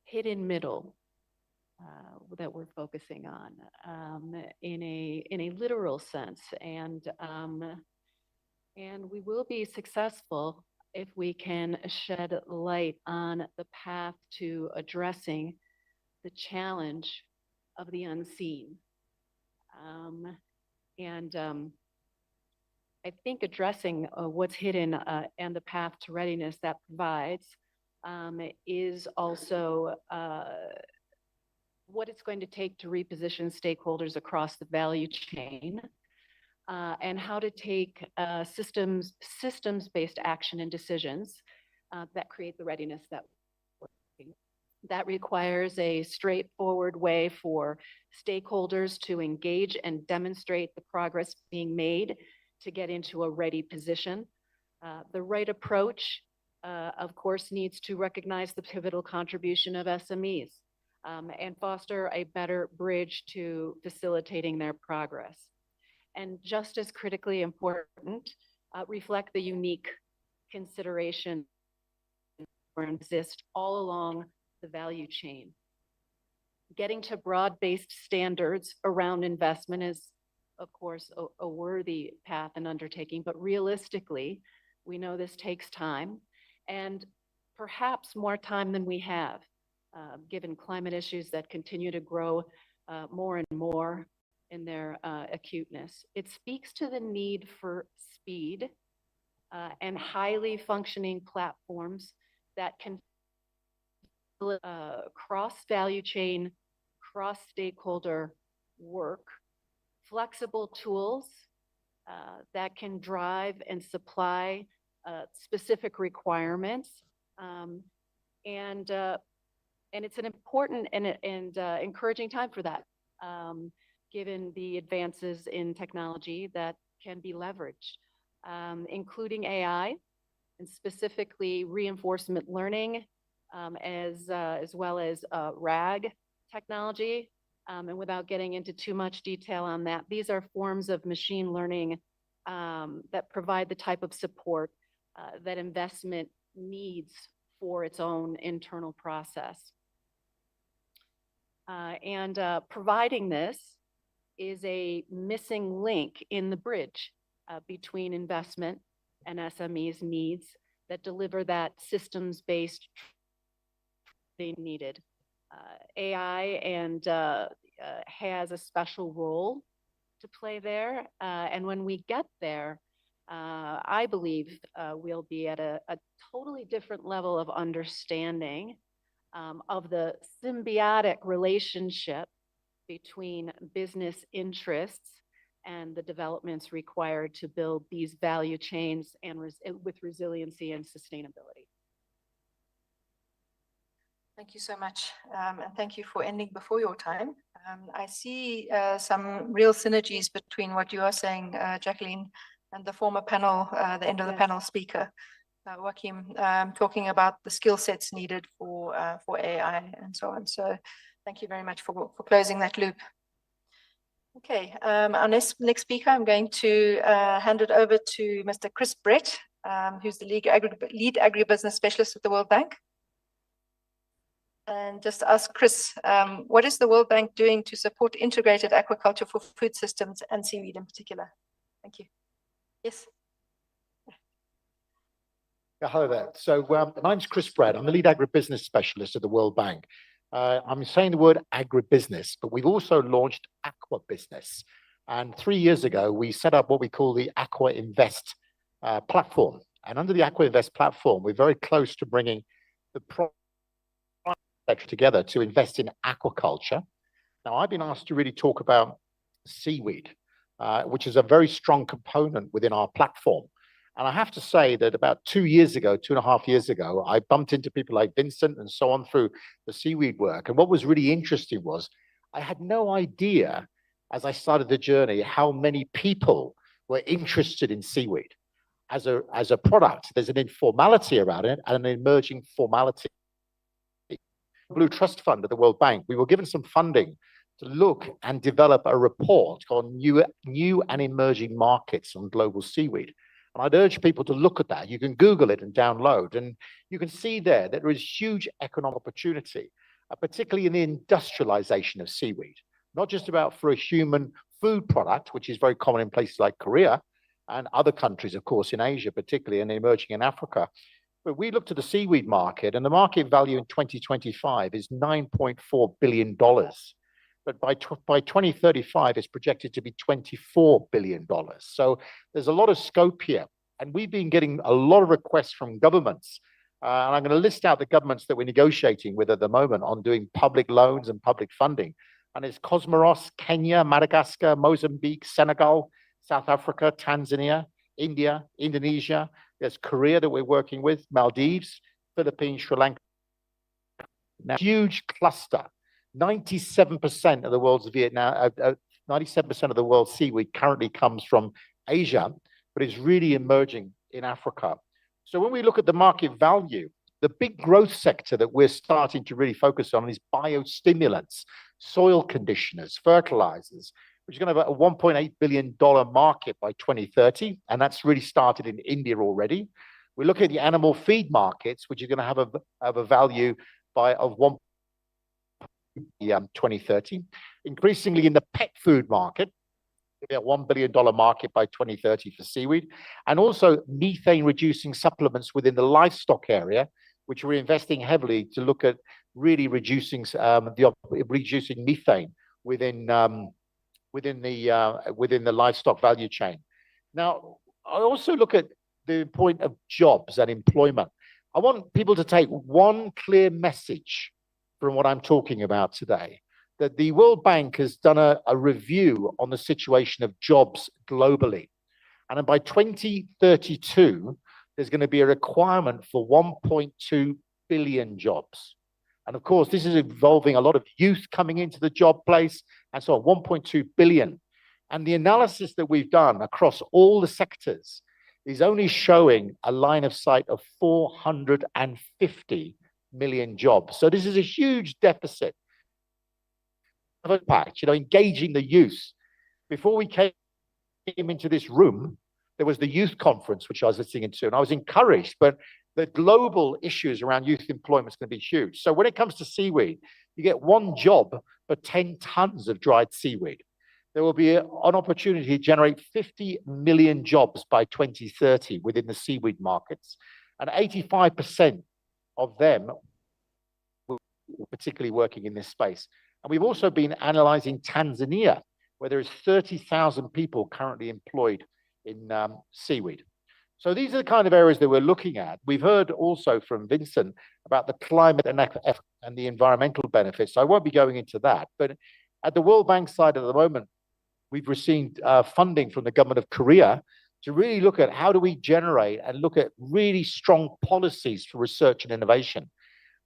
hidden middle that we're focusing on in a literal sense. And we will be successful if we can shed light on the path to addressing the challenge of the unseen. I think addressing what's hidden and the path to readiness that provides is also what it's going to take to reposition stakeholders across the value chain. And how to take systems-based action and decisions that create the readiness that we're working. That requires a straightforward way for stakeholders to engage and demonstrate the progress being made to get into a ready position. The right approach, of course, needs to recognize the pivotal contribution of SMEs and foster a better bridge to facilitating their progress. And just as critically important, reflect the unique consideration that exist all along the value chain. Getting to broad-based standards around investment is, of course, a worthy path and undertaking, but realistically, we know this takes time and perhaps more time than we have. given climate issues that continue to grow more and more in their acuteness. It speaks to the need for speed and highly functioning platforms that can cross-value chain, cross-stakeholder work, flexible tools that can drive and supply specific requirements. And it's an important and encouraging time for that, given the advances in technology that can be leveraged, including AI and specifically reinforcement learning, as well as RAG technology. And without getting into too much detail on that, these are forms of machine learning that provide the type of support that investment needs for its own internal process. And providing this is a missing link in the bridge between investment and SMEs' needs that deliver that systems-based they needed. AI and has a special role to play there. And when we get there, I believe we'll be at a totally different level of understanding of the symbiotic relationship between business interests and the developments required to build these value chains and with resiliency and sustainability. Thank you so much. And thank you for ending before your time. I see some real synergies between what you are saying, Jacqueline, and the former panel, the end of the panel speaker, Joachim, talking about the skill sets needed for AI and so on. So thank you very much for closing that loop. Okay, our next speaker, I'm going to hand it over to Mr. Chris Brett, who's the lead agribusiness specialist at the World Bank. And just ask Chris, what is the World Bank doing to support integrated aquaculture for food systems and seaweed in particular? Thank you. Yes. Yeah, hello there. So my name's Chris Brett. I'm the lead agribusiness specialist at the World Bank. I'm saying the word agribusiness, but we've also launched Aqua Business. And 3 years ago, we set up what we call the Aqua Invest platform. And under the Aqua Invest platform, we're very close to bringing the sector together to invest in aquaculture. Now, I've been asked to really talk about seaweed, which is a very strong component within our platform. And I have to say that about 2 years ago, 2.5 years ago, I bumped into people like Vincent and so on through the seaweed work. And what was really interesting was I had no idea as I started the journey how many people were interested in seaweed as a product. There's an informality around it and an emerging formality. Blue Trust Fund at the World Bank, we were given some funding to look and develop a report on new and emerging markets on global seaweed. And I'd urge people to look at that. You can Google it and download, and you can see there that there is huge economic opportunity, particularly in the industrialization of seaweed, not just about for a human food product, which is very common in places like Korea and other countries, of course, in Asia, particularly, and emerging in Africa. But we looked at the seaweed market, and the market value in 2025 is $9.4 billion. But by 2035, it's projected to be $24 billion. So there's a lot of scope here. And we've been getting a lot of requests from governments. And I'm going to list out the governments that we're negotiating with at the moment on doing public loans and public funding. And it's Comoros, Kenya, Madagascar, Mozambique, Senegal, South Africa, Tanzania, India, Indonesia. There's Korea that we're working with, Maldives, Philippines, Sri Lanka. Now, huge cluster. 97% of the world's 97% of the world's seaweed currently comes from Asia, but is really emerging in Africa. So when we look at the market value, the big growth sector that we're starting to really focus on is biostimulants, soil conditioners, fertilizers, which is going to have a $1.8 billion market by 2030. And that's really started in India already. We look at the animal feed markets, which are going to have a value of 2030. Increasingly in the pet food market, a $1 billion market by 2030 for seaweed. And also methane reducing supplements within the livestock area. which we're investing heavily to look at really reducing reducing methane within the livestock value chain. Now, I also look at the point of jobs and employment. I want people to take one clear message from what I'm talking about today, that the World Bank has done a review on the situation of jobs globally. And by 2032, there's going to be a requirement for 1.2 billion jobs. And of course, this is involving a lot of youth coming into the job place, and so on, 1.2 billion. And the analysis that we've done across all the sectors is only showing a line of sight of 450 million jobs. So this is a huge deficit of impact, engaging the youth. Before we came into this room, there was the youth conference, which I was listening to, and I was encouraged, but the global issues around youth employment is going to be huge. So when it comes to seaweed, you get one job for 10 tons of dried seaweed. There will be an opportunity to generate 50 million jobs by 2030 within the seaweed markets. And 85% of them will particularly working in this space. And we've also been analyzing Tanzania, where there is 30,000 people currently employed in seaweed. So these are the kind of areas that we're looking at. We've heard also from Vincent about the climate and the environmental benefits. So I won't be going into that. But at the World Bank side at the moment, we've received funding from the government of Korea to really look at how do we generate and look at really strong policies for research and innovation.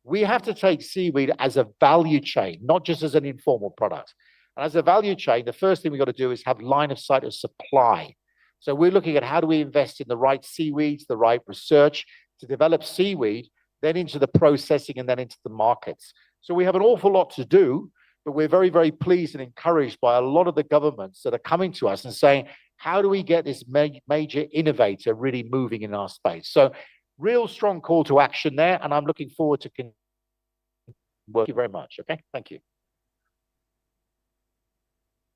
We have to take seaweed as a value chain, not just as an informal product. And as a value chain, the first thing we've got to do is have line of sight of supply. So we're looking at how do we invest in the right seaweeds, the right research to develop seaweed, then into the processing and then into the markets. So we have an awful lot to do, but we're very, very pleased and encouraged by a lot of the governments that are coming to us and saying, how do we get this major innovator really moving in our space? So real strong call to action there, and I'm looking forward to work. Thank you very much. Okay, thank you.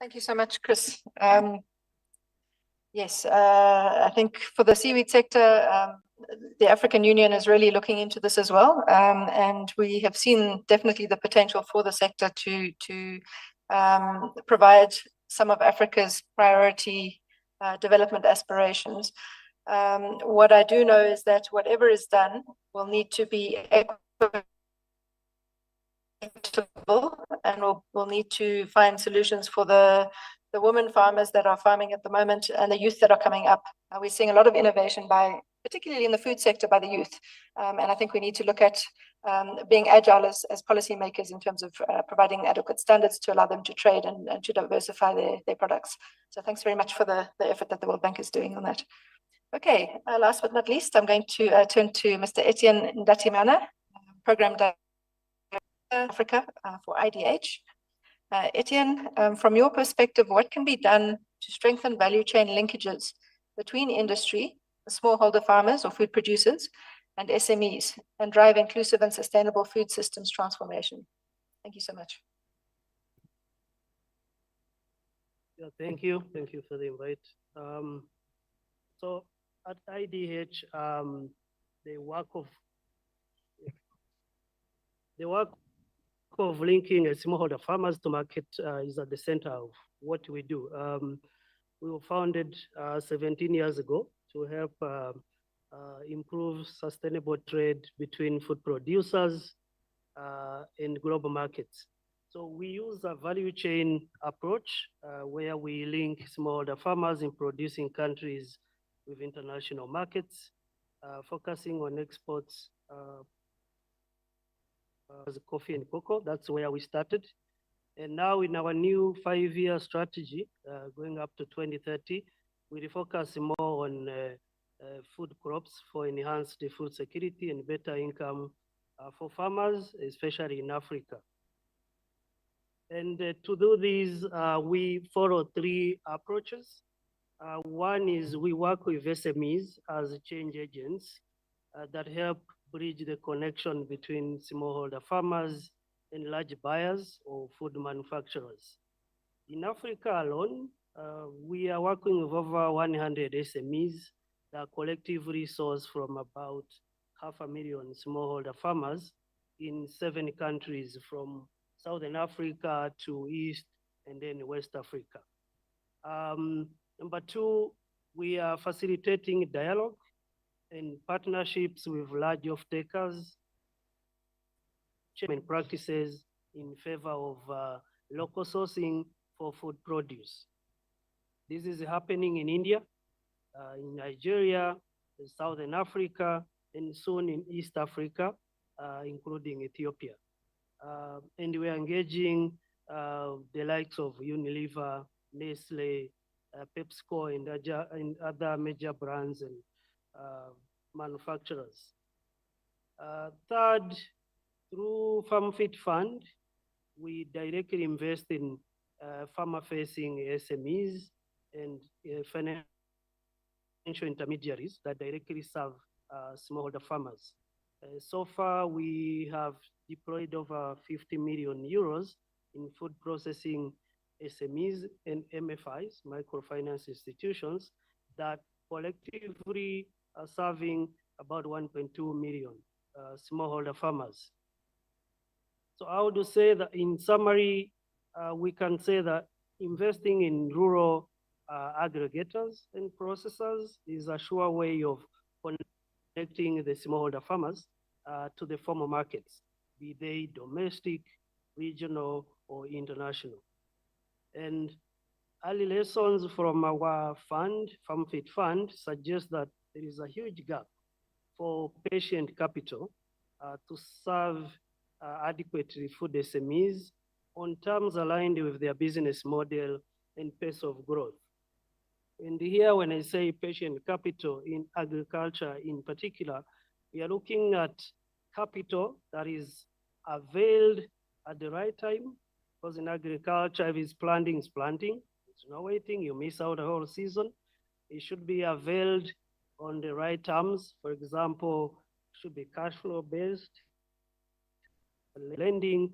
Thank you so much, Chris. Yes, I think for the seaweed sector, the African Union is really looking into this as well. And we have seen definitely the potential for the sector to provide some of Africa's priority development aspirations. What I do know is that whatever is done will need to be equitable, and we'll need to find solutions for the women farmers that are farming at the moment and the youth that are coming up. We're seeing a lot of innovation particularly in the food sector, by the youth. And I think we need to look at being agile as policymakers in terms of providing adequate standards to allow them to trade and to diversify their products. So thanks very much for the effort that the World Bank is doing on that. Okay, last but not least, I'm going to turn to Mr. Etienne Ndatimana, Program Director Africa for IDH. Etienne, from your perspective, what can be done to strengthen value chain linkages between industry, the smallholder farmers or food producers, and SMEs, and drive inclusive and sustainable food systems transformation? Thank you so much. Yeah, thank you. Thank you for the invite. So at IDH, the work of linking smallholder farmers to market is at the center of what we do. We were founded 17 years ago to help improve sustainable trade between food producers and global markets. So we use a value chain approach where we link smallholder farmers in producing countries with international markets, focusing on exports as coffee and cocoa. That's where we started. And now in our new 5-year strategy, going up to 2030, we focus more on food crops for enhanced food security and better income for farmers, especially in Africa. And to do this, we follow 3 approaches. One is we work with SMEs as change agents that help bridge the connection between smallholder farmers and large buyers or food manufacturers. In Africa alone, we are working with over 100 SMEs that collectively source from about 500,000 smallholder farmers in 7 countries from Southern Africa to East and then West Africa. Number 2, we are facilitating dialogue and partnerships with large off-takers and practices in favor of local sourcing for food produce. This is happening in India, in Nigeria, in Southern Africa, and soon in East Africa, including Ethiopia. And we are engaging the likes of Unilever, Nestle, PepsiCo, and other major brands and manufacturers. Third, through FarmFit Fund, we directly invest in farmer-facing SMEs and financial intermediaries that directly serve smallholder farmers. So far, we have deployed over 50 million euros in food processing SMEs and MFIs, microfinance institutions, that collectively are serving about 1.2 million smallholder farmers. So I would say that in summary, we can say that investing in rural aggregators and processors is a sure way of connecting the smallholder farmers to the formal markets, be they domestic, regional, or international. And early lessons from our fund, FarmFit Fund, suggest that there is a huge gap for patient capital to serve adequately food SMEs on terms aligned with their business model and pace of growth. And here, when I say patient capital in agriculture in particular, we are looking at capital that is availed at the right time, because in agriculture, if it's planting, it's planting. It's no waiting, you miss out a whole season. It should be availed on the right terms. For example, should be cash flow based. Lending,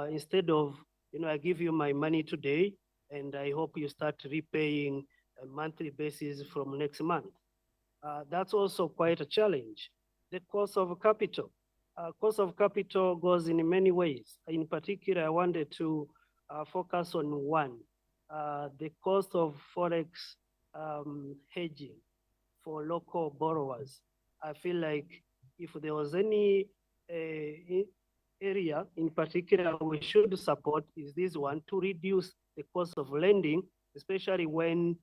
instead of, I give you my money today, and I hope you start repaying a monthly basis from next month. That's also quite a challenge. The cost of capital. Cost of capital goes in many ways. In particular, I wanted to focus on one, the cost of Forex hedging for local borrowers. I feel like if there was any area in particular we should support is this one, to reduce the cost of lending, especially when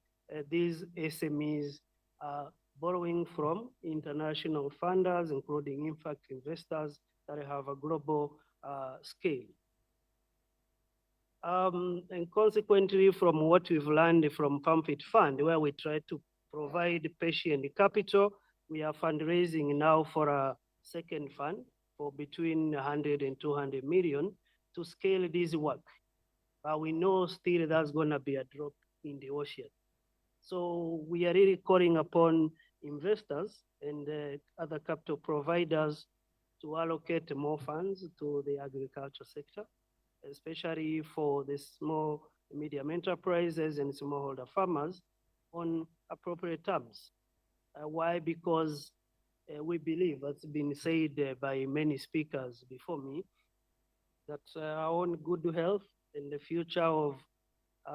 these SMEs are borrowing from international funders, including impact investors that have a global scale. And consequently, from what we've learned from FarmFit Fund, where we try to provide patient capital, we are fundraising now for a second fund for between 100 and 200 million to scale this work. But we know still that's going to be a drop in the ocean. So we are really calling upon investors and other capital providers to allocate more funds to the agriculture sector, especially for the small and medium enterprises and smallholder farmers on appropriate terms. Why? Because we believe, that's been said by many speakers before me, that our own good health and the future of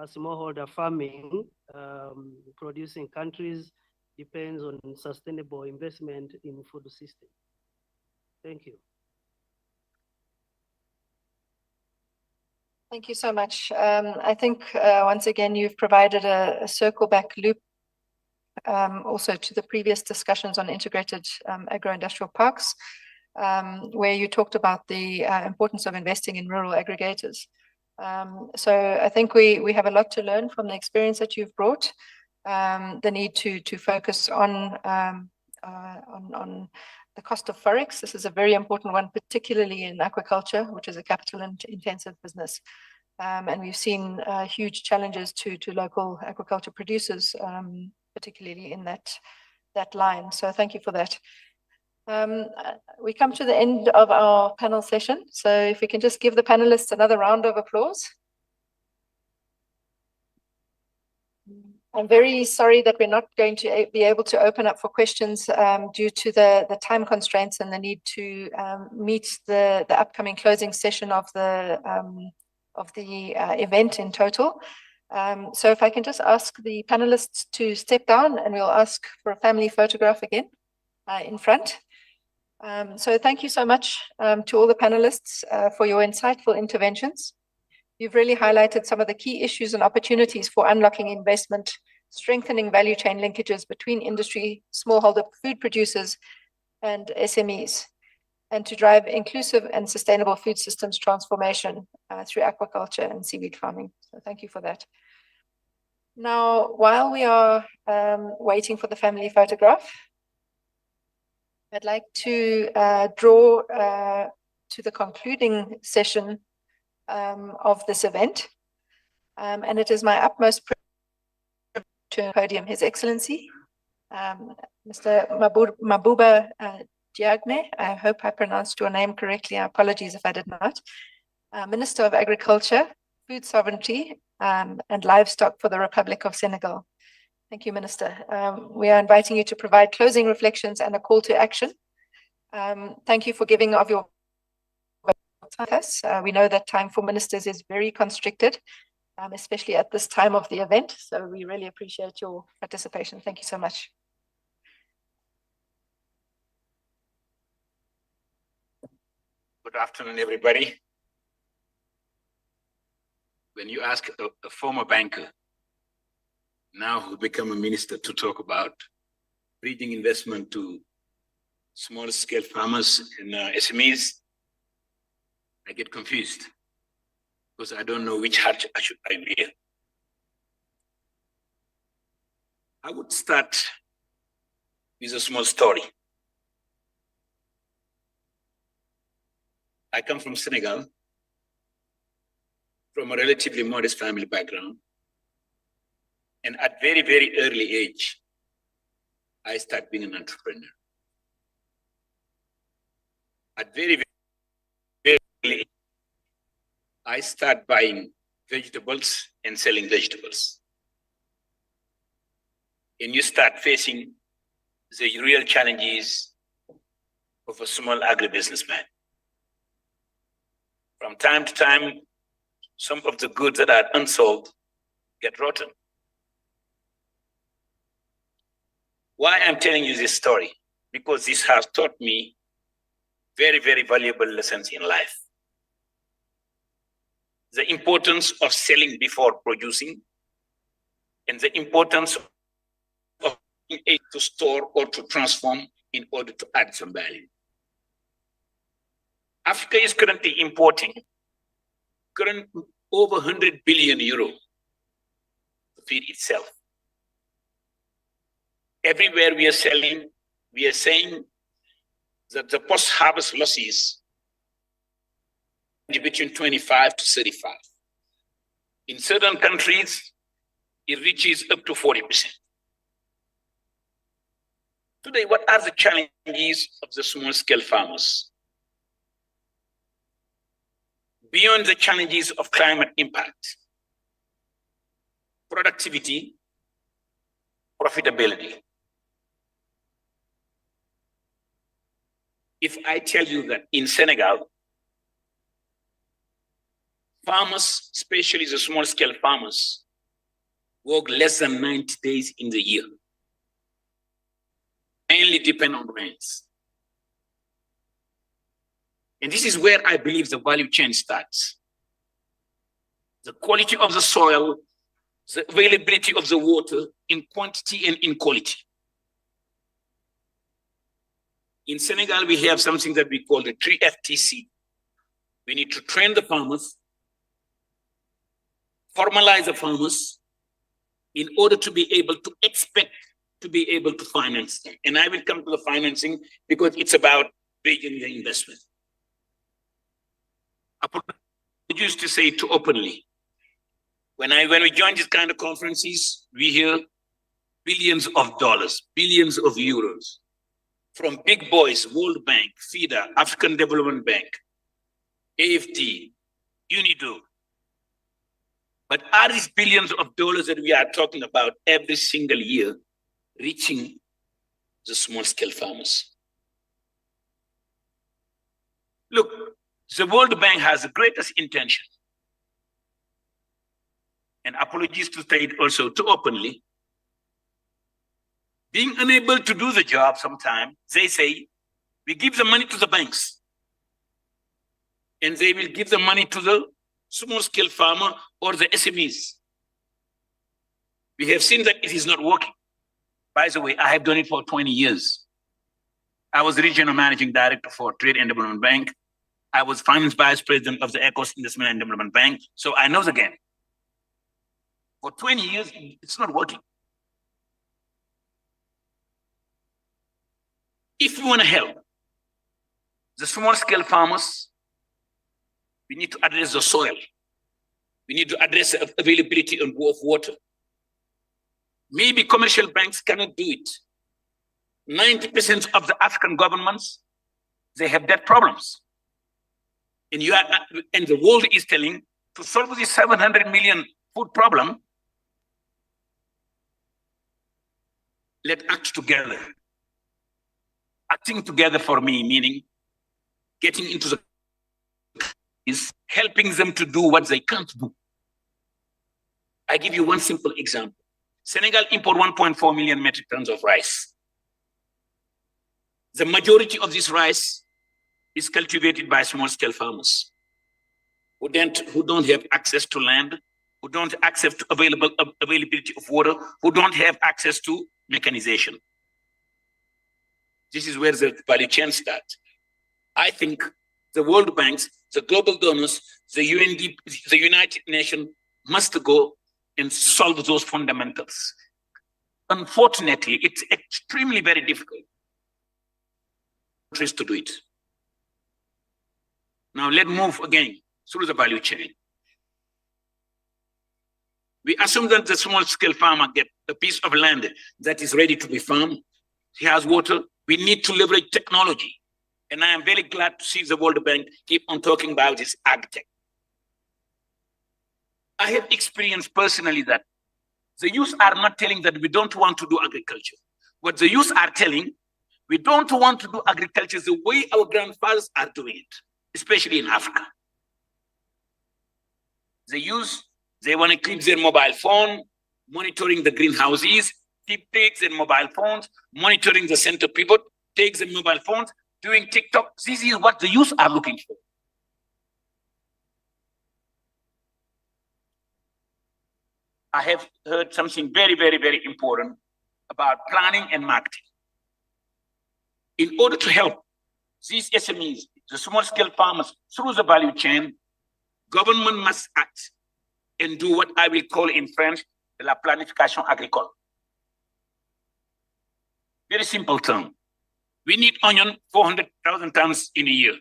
smallholder farming, producing countries, depends on sustainable investment in food system. Thank you. Thank you so much. I think once again, you've provided a circle back loop also to the previous discussions on integrated agro-industrial parks, where you talked about the importance of investing in rural aggregators. So I think we have a lot to learn from the experience that you've brought, the need to focus on the cost of Forex. This is a very important one, particularly in aquaculture, which is a capital-intensive business. And we've seen huge challenges to local aquaculture producers, particularly in that line. So thank you for that. We come to the end of our panel session. So if we can just give the panelists another round of applause. I'm very sorry that we're not going to be able to open up for questions due to the time constraints and the need to meet the upcoming closing session of the event in total. So if I can just ask the panelists to step down, and we'll ask for a family photograph again in front. So thank you so much to all the panelists for your insightful interventions. You've really highlighted some of the key issues and opportunities for unlocking investment, strengthening value chain linkages between industry, smallholder food producers, and SMEs, and to drive inclusive and sustainable food systems transformation through aquaculture and seaweed farming. So thank you for that. Now, while we are waiting for the family photograph, I'd like to draw to the concluding session of this event. And it is my utmost privilege to podium His Excellency, Mr. Mabuba Diagne. I hope I pronounced your name correctly. Apologies if I did not. Minister of Agriculture, Food Sovereignty, and Livestock for the Republic of Senegal. Thank you, Minister. We are inviting you to provide closing reflections and a call to action. Thank you for giving of your time. We know that time for ministers is very constricted, especially at this time of the event. So we really appreciate your participation. Thank you so much. Good afternoon, everybody. When you ask a former banker, now who become a minister, to talk about bridging investment to small scale farmers and SMEs, I get confused because I don't know which hat I should wear. I would start with a small story. I come from Senegal, from a relatively modest family background. And at very, very early age, I started being an entrepreneur. At very, very early age, I started buying vegetables and selling vegetables. And you start facing the real challenges of a small agribusinessman. From time to time, some of the goods that are unsold get rotten. Why I'm telling you this story? Because this has taught me very, very valuable lessons in life. The importance of selling before producing, and the importance of being able to store or to transform in order to add some value. Africa is currently importing over 100 billion euro to feed itself. Everywhere we are selling, we are saying that the post-harvest losses are between 25 to 35. In certain countries, it reaches up to 40%. Today, what are the challenges of the small-scale farmers? Beyond the challenges of climate impact, productivity, profitability. If I tell you that in Senegal, farmers, especially the small-scale farmers, work less than 90 days in the year, mainly depend on rains. And this is where I believe the value chain starts. The quality of the soil, the availability of the water in quantity and in quality. In Senegal, we have something that we call the 3FTC. We need to train the farmers, formalize the farmers in order to be able to expect to be able to finance them. And I will come to the financing because it's about bridging the investment. I used to say too openly, when we join these kind of conferences, we hear billions of dollars, billions of euros from big boys, World Bank, FIDA, African Development Bank, AFD, UNIDO. But are these billions of dollars that we are talking about every single year reaching the small scale farmers? Look, the World Bank has the greatest intention. And apologies to say it also too openly. Being unable to do the job sometimes, they say, we give the money to the banks. And they will give the money to the small scale farmer or the SMEs. We have seen that it is not working. By the way, I have done it for 20 years. I was regional managing director for Trade and Development Bank. I was finance vice president of the Ecos Investment and Development Bank. So I know the game. For 20 years, it's not working. If we want to help the small scale farmers, we need to address the soil. We need to address the availability of water. Maybe commercial banks cannot do it. 90% of the African governments, they have debt problems. And the world is telling to solve this 700 million food problem, let's act together. Acting together for me, meaning getting into the is helping them to do what they can't do. I give you one simple example. Senegal import 1.4 million metric tons of rice. The majority of this rice is cultivated by small-scale farmers who don't have access to land, who don't have access to availability of water, who don't have access to mechanization. This is where the value chain starts. I think the World Banks, the global donors, the UNDP, the United Nations must go and solve those fundamentals. Unfortunately, it's extremely very difficult to do it. Now let's move again through the value chain. We assume that the small scale farmer gets a piece of land that is ready to be farmed. He has water. We need to leverage technology. And I am very glad to see the World Bank keep on talking about this agtech. I have experienced personally that the youth are not telling that we don't want to do agriculture. What the youth are telling, we don't want to do agriculture the way our grandfathers are doing it, especially in Africa. The youth, they want to keep their mobile phone, monitoring the greenhouses, keep takes their mobile phones, monitoring the center pivot, takes their mobile phones, doing TikTok. This is what the youth are looking for. I have heard something very, very, very important about planning and marketing. In order to help these SMEs, the small-scale farmers, through the value chain, government must act and do what I will call in French, la planification agricole. Very simple term. We need onion 400,000 tons in a year.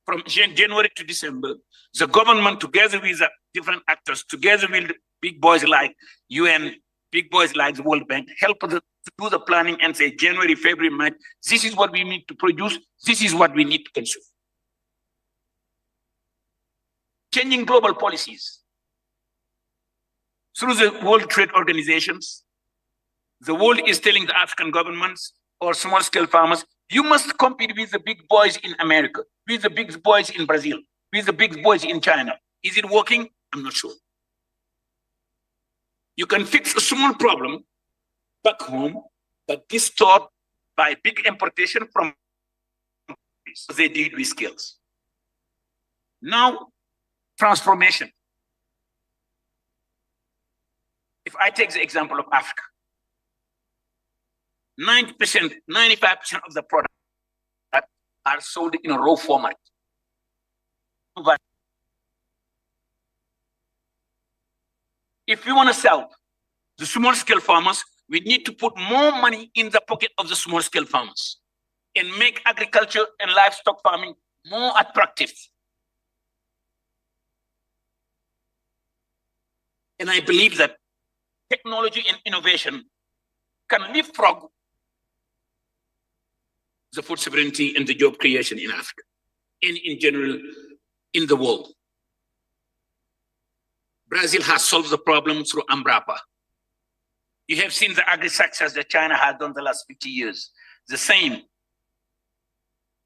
From January to December, the government, together with the different actors, together with big boys like UN, big boys like the World Bank, help to do the planning and say January, February, March, this is what we need to produce, this is what we need to consume. Changing global policies. Through the World Trade Organizations, the world is telling the African governments or small-scale farmers, you must compete with the big boys in America, with the big boys in Brazil, with the big boys in China. Is it working? I'm not sure. You can fix a small problem back home, but distort by big importation from they did with skills. Now, transformation. If I take the example of Africa, 90%, 95% of the products that are sold in a raw format. But if we want to sell the small-scale farmers, we need to put more money in the pocket of the small-scale farmers and make agriculture and livestock farming more attractive. And I believe that technology and innovation can leapfrog the food sovereignty and the job creation in Africa and in general in the world. Brazil has solved the problem through Embrapa. You have seen the agri-success that China has done the last 50 years. The same.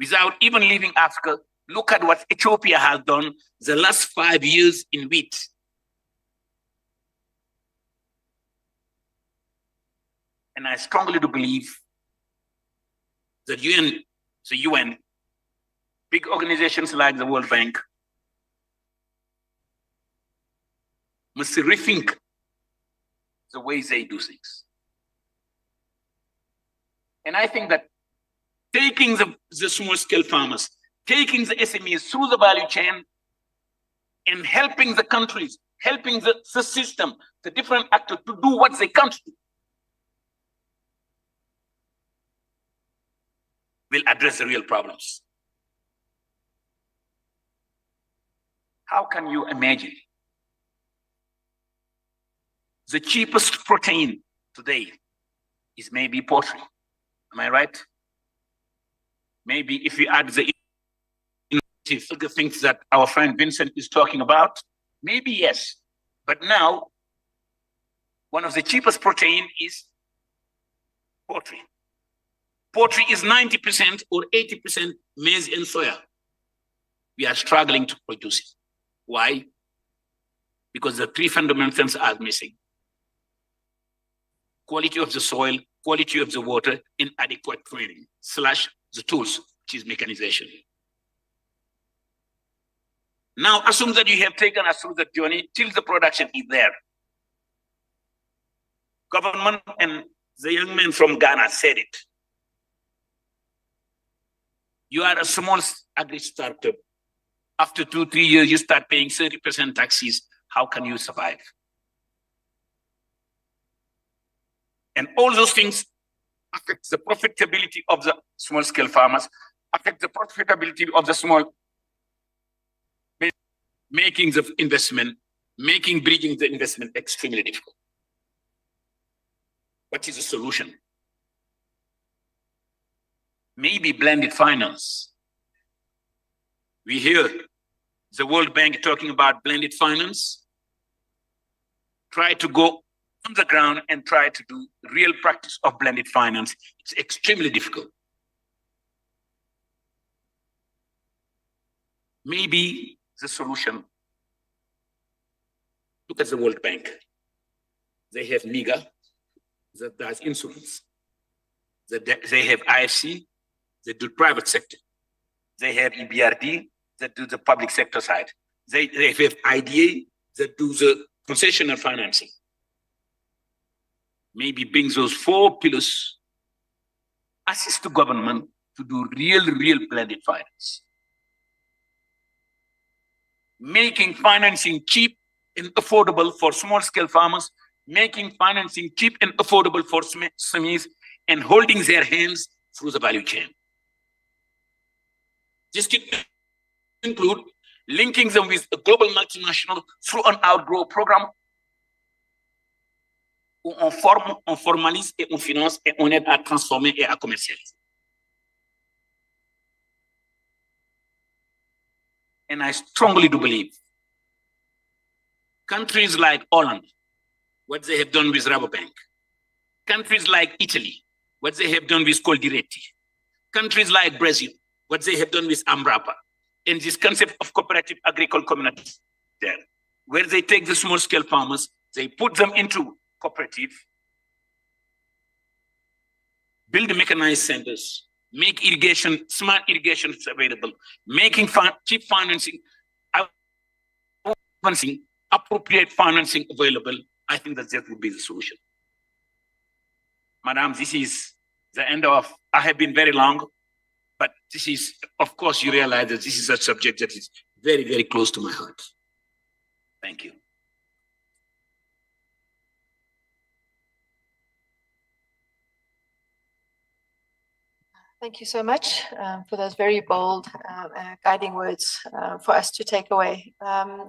Without even leaving Africa, look at what Ethiopia has done the last 5 years in wheat. And I strongly do believe that the UN, big organizations like the World Bank, must rethink the way they do things. And I think that taking the small-scale farmers, taking the SMEs through the value chain, and helping the countries, helping the system, the different actors to do what they can't do, will address the real problems. How can you imagine the cheapest protein today is maybe poultry? Am I right? Maybe if we add the things that our friend Vincent is talking about, maybe yes. But now, one of the cheapest protein is poultry. Poultry is 90% or 80% maize and soya. We are struggling to produce it. Why? Because the three fundamentals are missing. Quality of the soil, quality of the water, inadequate training, / the tools, which is mechanization. Now, assume that you have taken us through the journey till the production is there. Government and the young man from Ghana said it. You are a small agri startup. After 2-3 years, you start paying 30% taxes. How can you survive? And all those things affect the profitability of the small-scale farmers, affect the profitability of the small, making the investment, bridging the investment extremely difficult. What is the solution? Maybe blended finance. We hear the World Bank talking about blended finance. Try to go on the ground and try to do real practice of blended finance. It's extremely difficult. Maybe the solution. Look at the World Bank. They have MIGA that does insurance. They have IFC that do private sector. They have EBRD that do the public sector side. They have IDA that do the concessional financing. Maybe brings those 4 pillars, assist the government to do real blended finance. Making financing cheap and affordable for small-scale farmers, making financing cheap and affordable for SMEs, and holding their hands through the value chain. This could include linking them with a global multinational through an outgrow programme où on forme, on formalise et on finance et on aide à transformer et à commercialiser. And I strongly do believe countries like Holland, what they have done with Rabobank, countries like Italy, what they have done with Coldiretti, countries like Brazil, what they have done with Embrapa, and this concept of cooperative agricole communities there, where they take the small-scale farmers, they put them into cooperative, build mechanized centers, make irrigation, smart irrigation available, making cheap financing, appropriate financing available. I think that would be the solution. Madam, this is the end of, I have been very long, but this is, of course, you realize that this is a subject that is very close to my heart. Thank you. Thank you so much for those very bold guiding words for us to take away.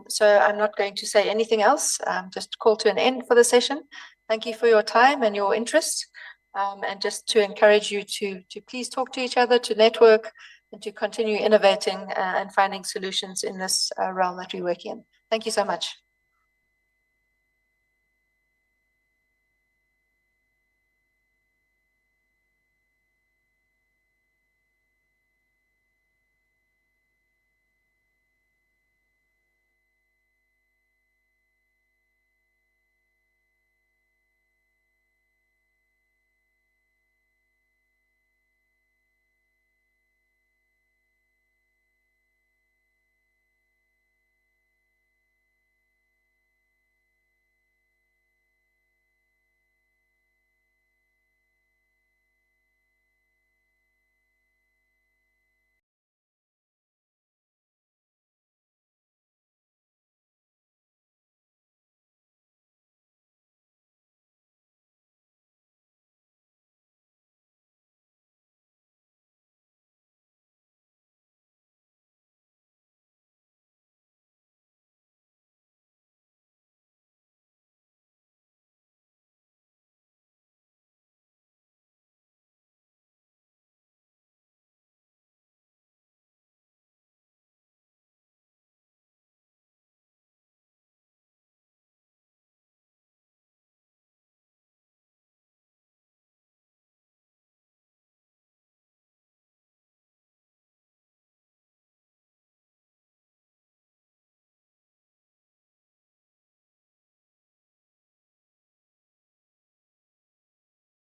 So I'm not going to say anything else, just call to an end for the session. Thank you for your time and your interest, and just to encourage you to please talk to each other, to network, and to continue innovating and finding solutions in this realm that we work in. Thank you so much.